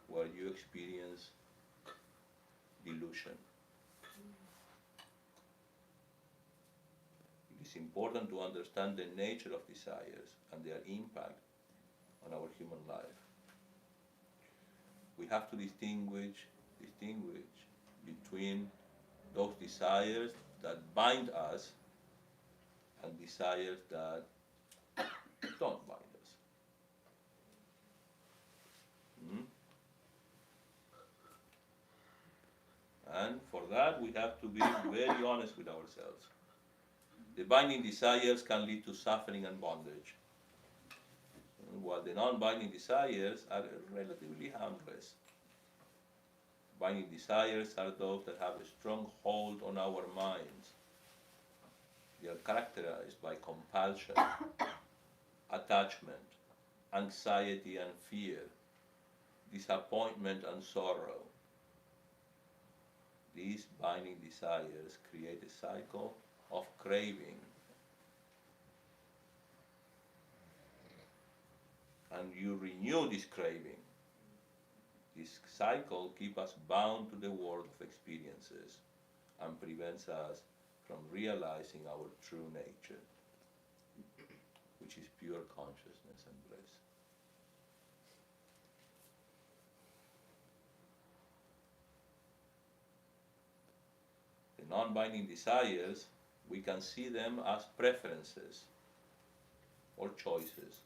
where you experience delusion. It is important to understand the nature of desires and their impact on our human life. We have to distinguish between those desires that bind us and desires that don't bind us. Hmm? And for that, we have to be very honest with ourselves. The binding desires can lead to suffering and bondage, while the non-binding desires are relatively harmless. Binding desires are those that have a strong hold on our minds. They are characterized by compulsion, attachment, anxiety and fear, disappointment and sorrow. These binding desires create a cycle of craving. And you renew this craving. This cycle keeps us bound to the world of experiences and prevents us from realizing our true nature, which is pure consciousness and bliss. The non-binding desires, we can see them as preferences or choices.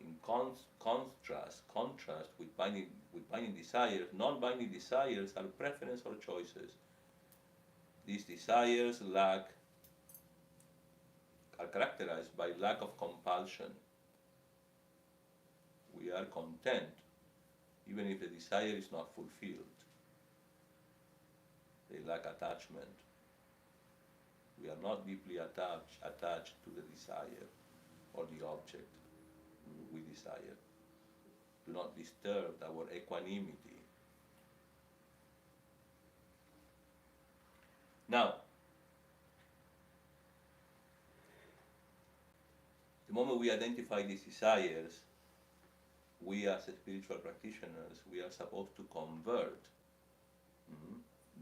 In contrast with binding desires, non-binding desires are preference or choices. These desires are characterized by lack of compulsion. We are content even if the desire is not fulfilled. They lack attachment. We are not deeply attached to the desire or the object we desire. Do not disturb our equanimity. Now, the moment we identify these desires, we as spiritual practitioners, we are supposed to convert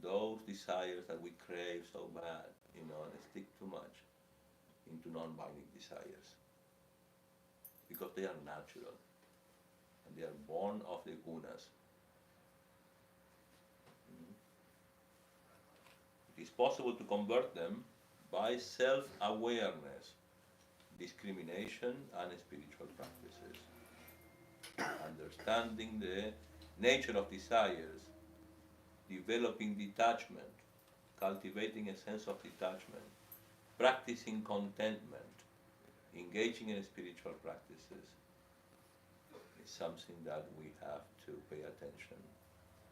those desires that we crave so bad, and stick too much, into non-binding desires. Because they are natural, and they are born of the gunas. It is possible to convert them by self-awareness, discrimination, and spiritual practices. Understanding the nature of desires, developing detachment, cultivating a sense of detachment, practicing contentment, engaging in spiritual practices is something that we have to pay attention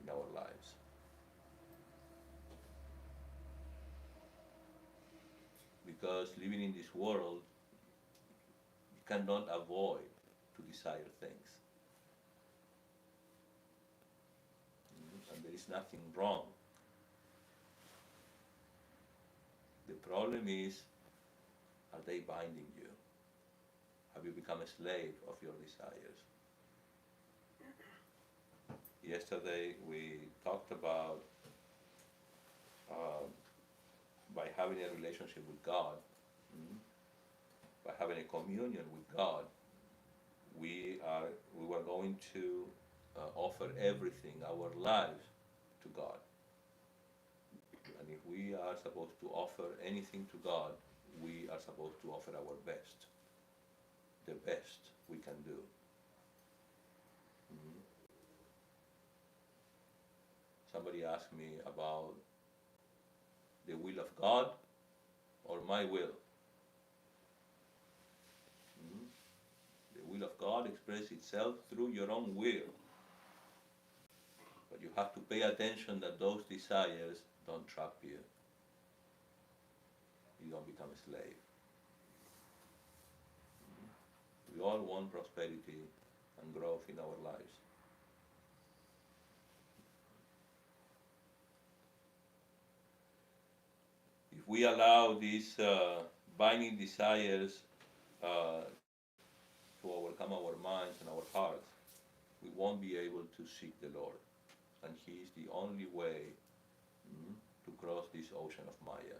in our lives. Because living in this world, you cannot avoid to desire things. And there is nothing wrong. The problem is, are they binding you? Have you become a slave of your desires? Yesterday we talked about by having a relationship with God, by having a communion with God, we were going to offer everything, our lives, to God. And if we are supposed to offer anything to God, we are supposed to offer our best, the best we can do. Somebody asked me about the will of God or my will. will of God express itself through your own will. But you have to pay attention that those desires don't trap you. You don't become a slave. We all want prosperity and growth in our lives. If we allow these binding desires to overcome our minds and our hearts, we won't be able to seek the Lord. And He is the only way to cross this ocean of Maya.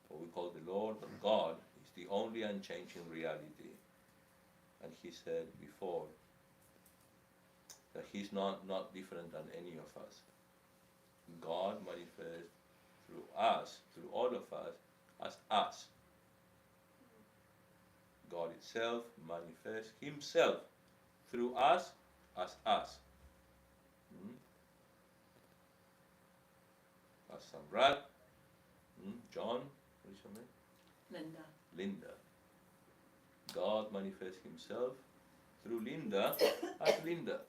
What we call the Lord or God is the only unchanging reality. And He said before that He's not different than any of us. God manifests through us, through all of us, as us. God itself manifests Himself through us as us. As Samrat, John, what is your name? Linda. Linda. God manifests Himself through Linda as Linda.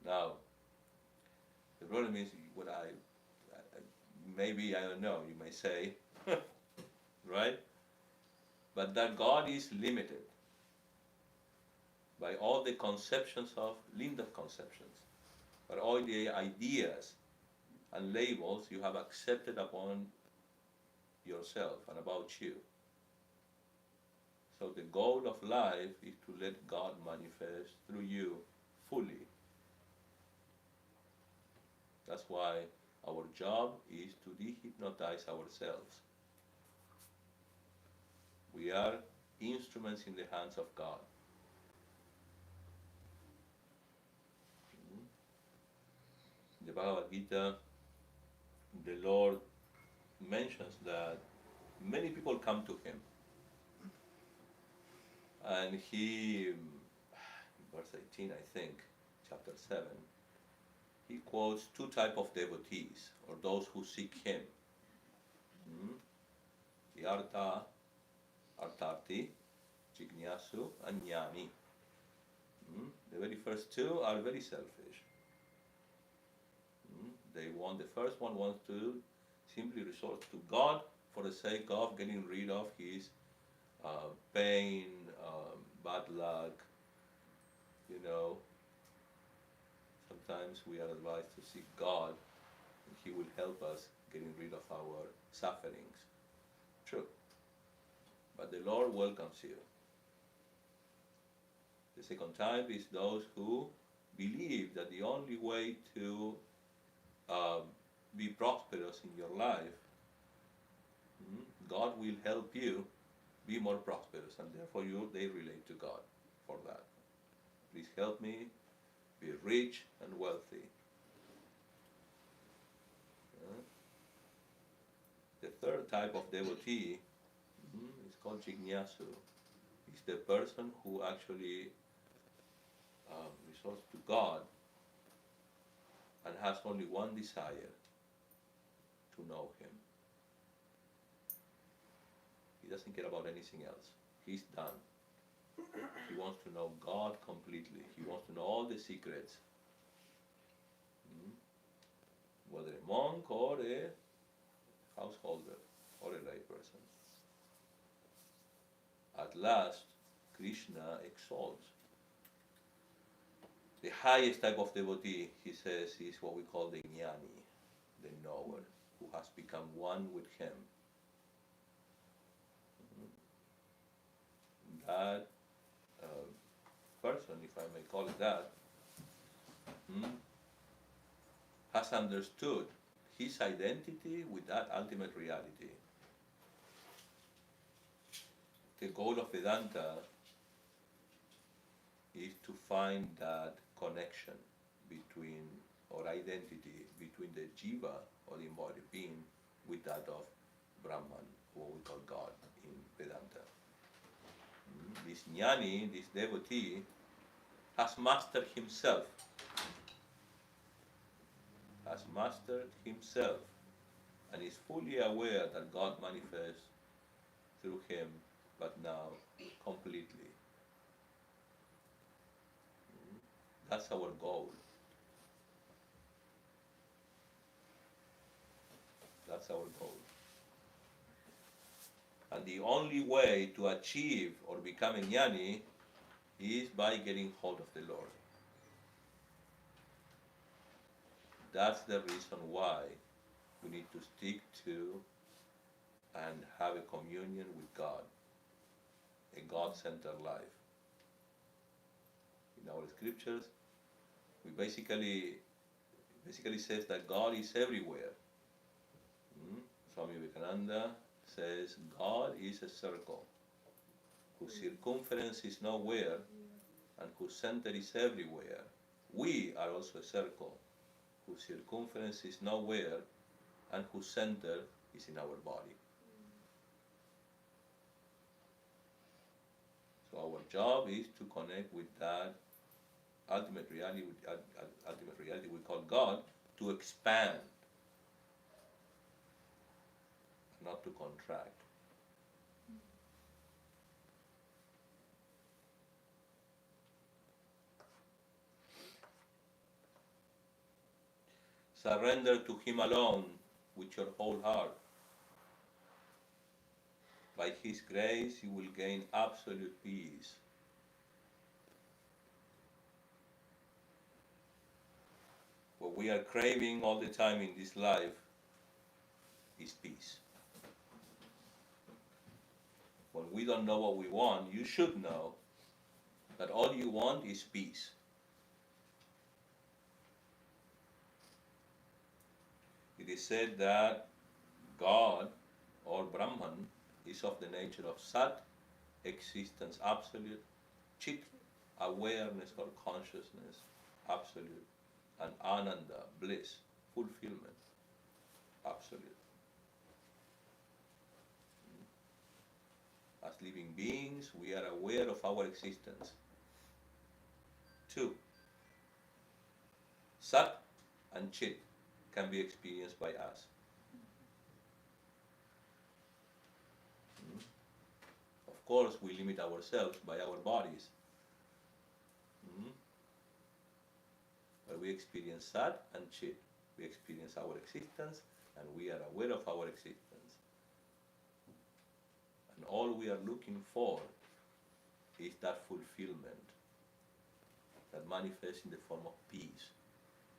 Now, the problem is what maybe, I don't know, you may say, right? But that God is limited by all the conceptions of Linda's conceptions, by all the ideas and labels you have accepted upon yourself and about you. So the goal of life is to let God manifest through you fully. That's why our job is to dehypnotize ourselves. We are instruments in the hands of God. In the Bhagavad Gita, the Lord mentions that many people come to Him. And He, verse 18, I think, chapter 7, He quotes two types of devotees, or those who seek Him. The Artati, Jignasu, and Jnani. The very first two are very selfish. The first one wants to simply resort to God for the sake of getting rid of his pain, bad luck, Sometimes we are advised to seek God, and He will help us getting rid of our sufferings. True. But the Lord welcomes you. The second type is those who believe that the only way to be prosperous in your life, God will help you be more prosperous, and therefore they relate to God for that. Please help me be rich and wealthy. The third type of devotee is called Jignasu. It's the person who actually resorts to God and has only one desire: to know Him. He doesn't care about anything else. He's done. He wants to know God completely. He wants to know all the secrets. Whether a monk or a householder or a lay person. At last, Krishna exalts. The highest type of devotee, he says, is what we call the jnani, the knower, who has become one with Him. That person, if I may call it that, has understood his identity with that ultimate reality. The goal of Vedanta is to find that connection between, or identity between the jiva, or the embodied being, with that of Brahman, what we call God in Vedanta. This jnani, this devotee, has mastered himself, and is fully aware that God manifests through him, but now completely. That's our goal. That's our goal. And the only way to achieve or become a jnani is by getting hold of the Lord. That's the reason why we need to stick to and have a communion with God, a God-centered life. In our scriptures, we basically says that God is everywhere. Swami Dhyanayogananda says God is a circle whose circumference is nowhere and whose center is everywhere. We are also a circle whose circumference is nowhere and whose center is in our body. So our job is to connect with that ultimate reality, we call God, to expand, not to contract. Surrender to Him alone with your whole heart. By His grace, you will gain absolute peace. What we are craving all the time in this life is peace. When we don't know what we want, you should know that all you want is peace. It is said that God, or Brahman, is of the nature of Sat, existence absolute, Chit, awareness or consciousness, absolute, and Ananda, bliss, fulfillment, absolute. As living beings, we are aware of our existence. 2. Sat and Chit can be experienced by us. Of course, we limit ourselves by our bodies. But we experience Sat and Chit. We experience our existence and we are aware of our existence. And all we are looking for is that fulfillment that manifests in the form of peace,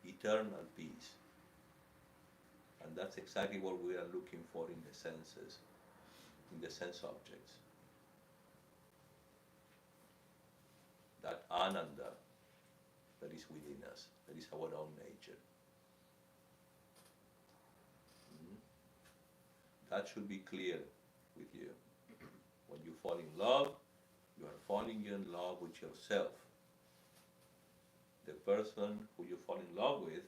eternal peace. And that's exactly what we are looking for in the senses, in the sense objects. That Ananda that is within us, that is our own nature. That should be clear with you. When you fall in love, you are falling in love with yourself. The person who you fall in love with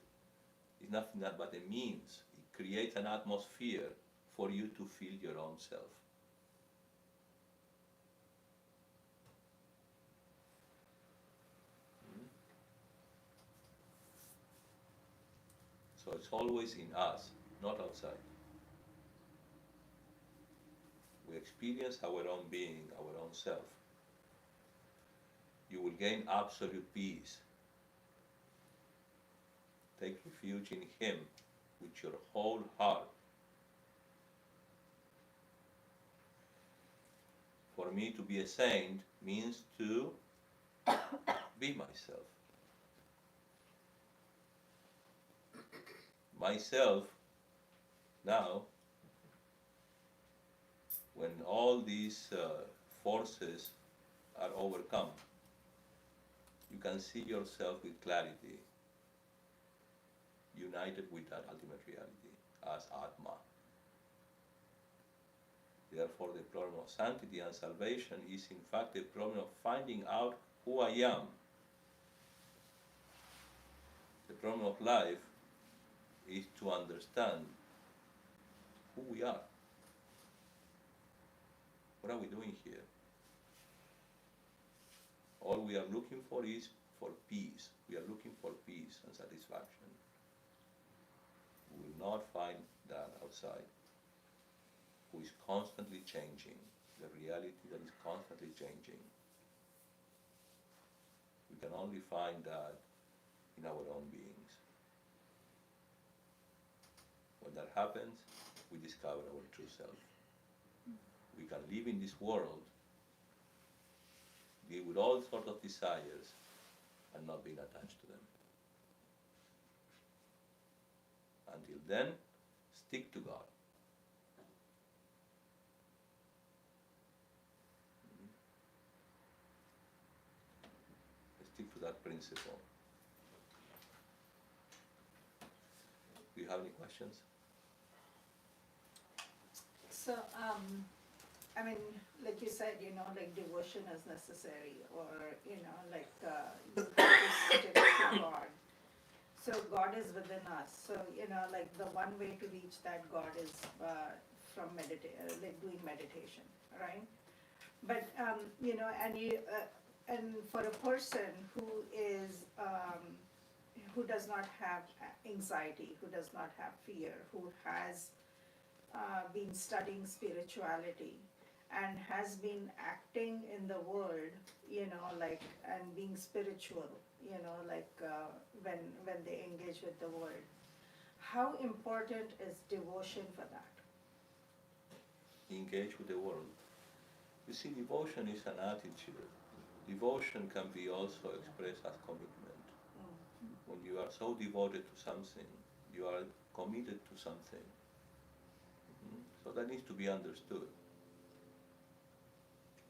is nothing but a means. It creates an atmosphere for you to feel your own self. So it's always in us, not outside. We experience our own being, our own self. You will gain absolute peace. Take refuge in Him with your whole heart. For me to be a saint means to be myself. Myself, now, when all these forces are overcome, you can see yourself with clarity, united with that ultimate reality as Atma. Therefore, the problem of sanctity and salvation is in fact the problem of finding out who I am. The problem of life is to understand who we are. What are we doing here? All we are looking for is for peace. We are looking for peace and satisfaction. We will not find that outside, who is constantly changing. the reality that is constantly changing. We can only find that in our own beings. When that happens, we discover our true self. We can live in this world, deal with all sorts of desires, and not being attached to them. Until then, stick to God. Stick to that principle. Do you have any questions? So, I mean, like you said, like devotion is necessary, or, like you have to stick to God. So God is within us. So, like the one way to reach that God is from like doing meditation, right? But, and for a person who is, who does not have anxiety, who does not have fear, who has been studying spirituality and has been acting in the world, like, and being spiritual, like when they engage with the world. How important is devotion for that? Engage with the world. You see, devotion is an attitude. Devotion can be also expressed as commitment. When you are so devoted to something, you are committed to something. So that needs to be understood.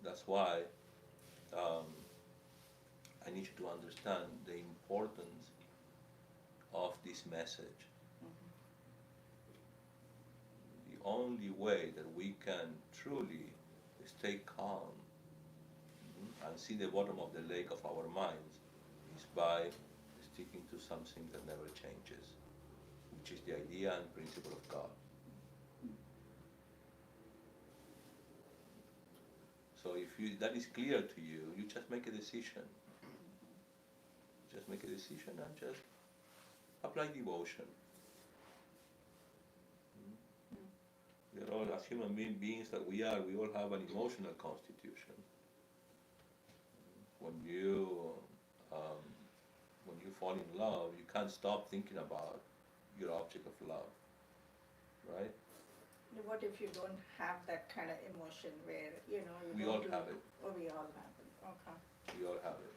That's why I need you to understand the importance of this message. The only way that we can truly stay calm and see the bottom of the lake of our minds is by sticking to something that never changes, which is the idea and principle of God. So if that is clear to you, you just make a decision. Just make a decision and just apply devotion. We are all, as human beings that we are, we all have an emotional constitution. When you fall in love, you can't stop thinking about your object of love, right? What if you don't have that kind of emotion where, We all have it. Oh, we all have it, okay. We all have it.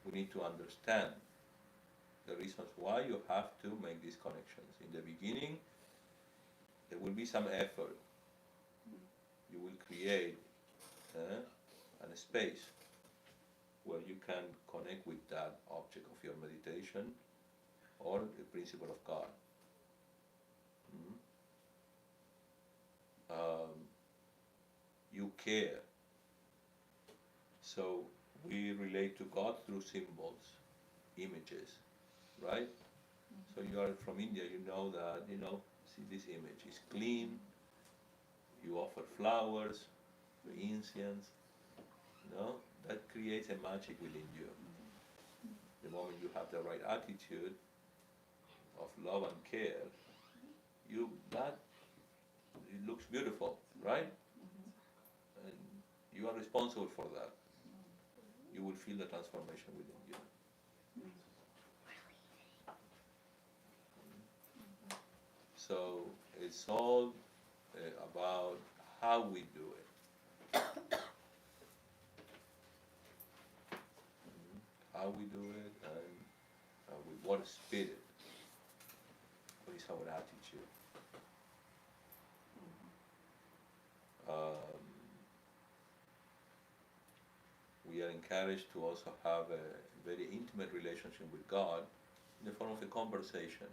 We need to understand the reasons why you have to make these connections. In the beginning, there will be some effort. You will create a space where you can connect with that object of your meditation or the principle of God. You care. So we relate to God through symbols, images, right? So you are from India, you know that, see this image is clean, you offer flowers, incense, that creates a magic within you. The moment you have the right attitude of love and care, it looks beautiful, right? And you are responsible for that. You will feel the transformation within you. So it's all about how we do it. How we do it and with what spirit, what is our attitude. We are encouraged to also have a very intimate relationship with God in the form of a conversation.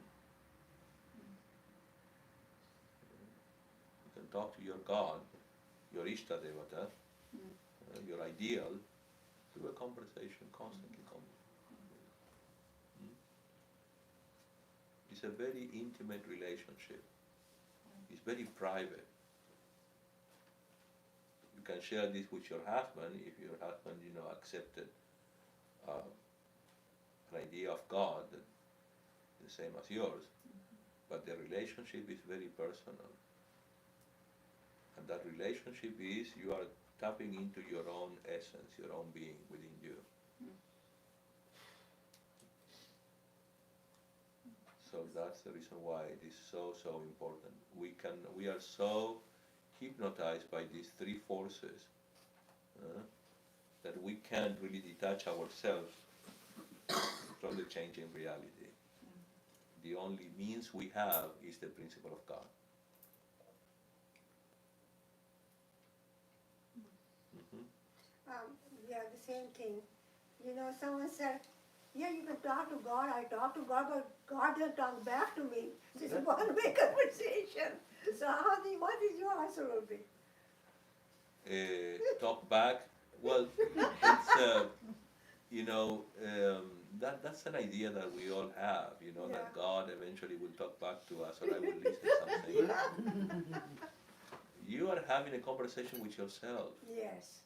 You can talk to your God, your Ishta Devata, your ideal, through a conversation, constantly. It's a very intimate relationship. It's very private. You can share this with your husband if your husband, accepted an idea of God the same as yours. But the relationship is very personal. And that relationship is you are tapping into your own essence, your own being within you. So that's the reason why it is so important. We are so hypnotized by these three forces uh, that we can't really detach ourselves from the changing reality. The only means we have is the principle of God. Mhm. Yeah, the same thing. You know, someone said, yeah, you can talk to God. I talk to God, but God doesn't talk back to me. It's a one-way conversation. So what is your answer will be? Talk back. Well, it's you know that's an idea that we all have. You know Yeah. that God eventually will talk back to us, or I will listen something. Yeah. You are having a conversation with yourself. Yes.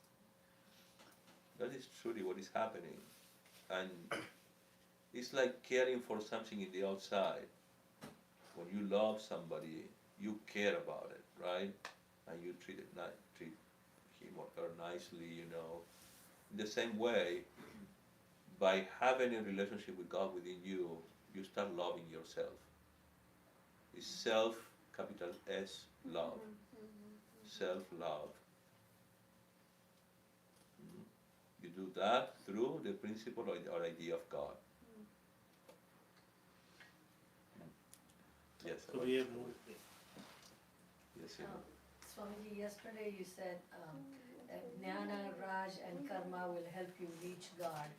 That is truly what is happening, and it's like caring for something in the outside. When you love somebody, you care about it, right? And you treat him or her nicely. In the same way, by having a relationship with God within you, you start loving yourself. It's self, capital S, love. Self-love. Mhm. You do that through the principle or idea of God. Yes. So we have moved. Yes, Swamiji, yesterday you said that Jnana, Raj and Karma will help you reach God.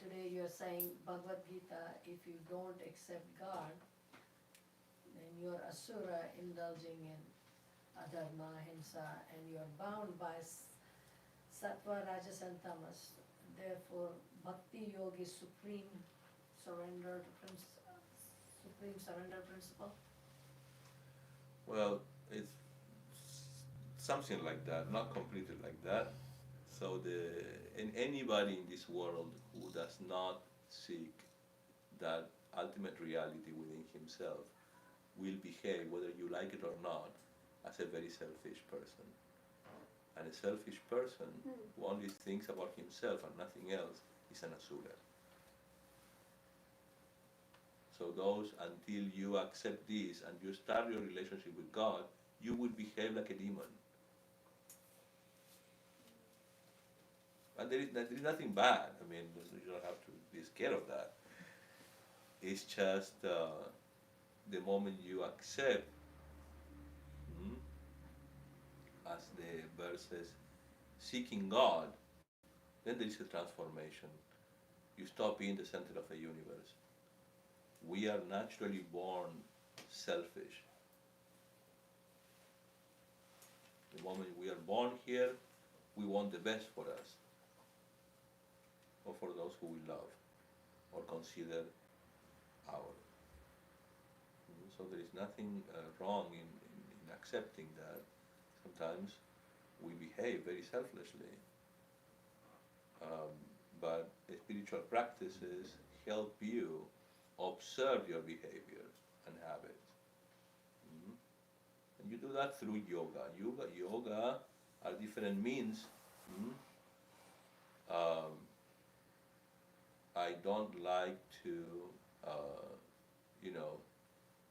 Today you are saying Bhagavad Gita, if you don't accept God, then you are asura indulging in adharma, hinsa, and you are bound by sattva, rajas and tamas. Therefore, bhakti yoga is supreme surrender principle. Well, it's something like that, not completely like that. So anybody in this world who does not seek that ultimate reality within himself will behave, whether you like it or not, as a very selfish person. And a selfish person who only thinks about himself and nothing else is an asura. So until you accept this and you start your relationship with God, you will behave like a demon. And there is nothing bad. I mean, you don't have to be scared of that. It's just the moment you accept, mm, as the verse says, seeking God, then there is a transformation. You stop being the center of the universe. We are naturally born selfish. The moment we are born here, we want the best for us, or for those who we love, or consider ours. So there is nothing wrong in accepting that sometimes we behave very selflessly. But spiritual practices help you observe your behavior and habits. And you do that through yoga. Yoga are different means. Um, I don't like to,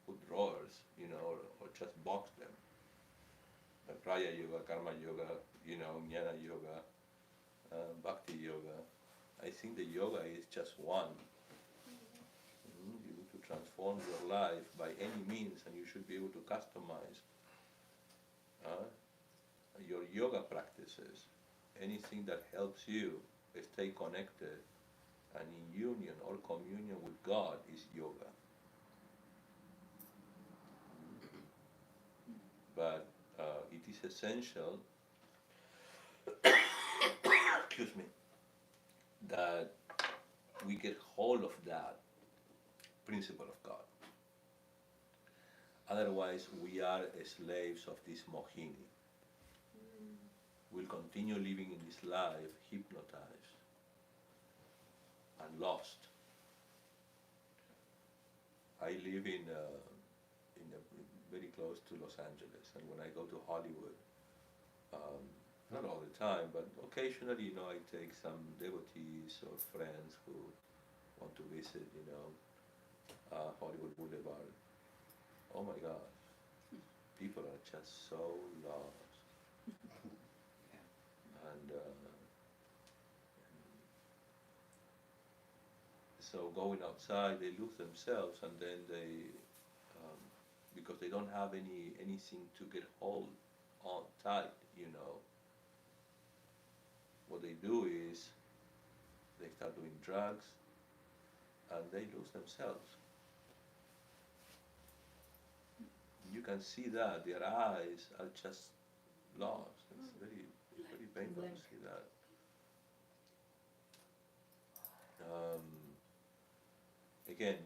put drawers, or just box them. Raya yoga, karma yoga, jnana yoga, bhakti yoga. I think the yoga is just one. You need to transform your life by any means, and you should be able to customize your yoga practices. Anything that helps you stay connected and in union or communion with God is yoga. But it is essential, excuse me, that we get hold of that principle of God. Otherwise, we are slaves of this mohini. We'll continue living in this life hypnotized and lost. I live in very close to Los Angeles. And when I go to Hollywood, not all the time, but occasionally, I take some devotees or friends who want to visit, Hollywood Boulevard. Oh my God, people are just so lost. And so going outside, they lose themselves, and then because they don't have anything to get hold on tight, what they do is they start doing drugs, and they lose themselves. You can see that their eyes are just lost. It's very painful to see that. Again,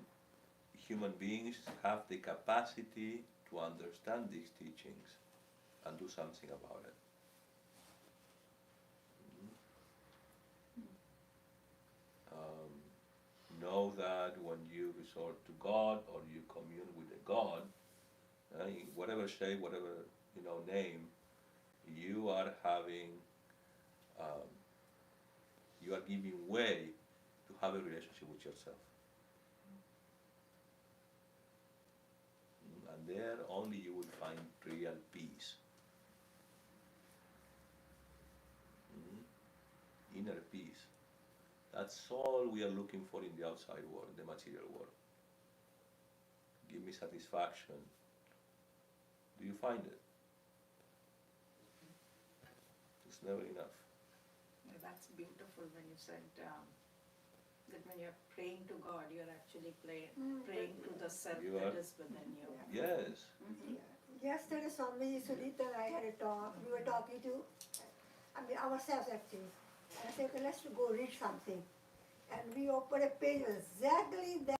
human beings have the capacity to understand these teachings and do something about it. Know that when you resort to God or you commune with a God, in whatever shape, whatever name, you are having, you are giving way to have a relationship with yourself. And there only you will find real peace. Inner peace. That's all we are looking for in the outside world, the material world. Give me satisfaction. Do you find it? It's never enough. Yeah, that's beautiful when you said that when you're praying to God, you're actually praying to the self You that are- is within you. Yes. Yesterday, Swami Sudhita and I had a talk. We were talking to, ourselves actually. I said, okay, let's go read something. And we opened a page exactly that.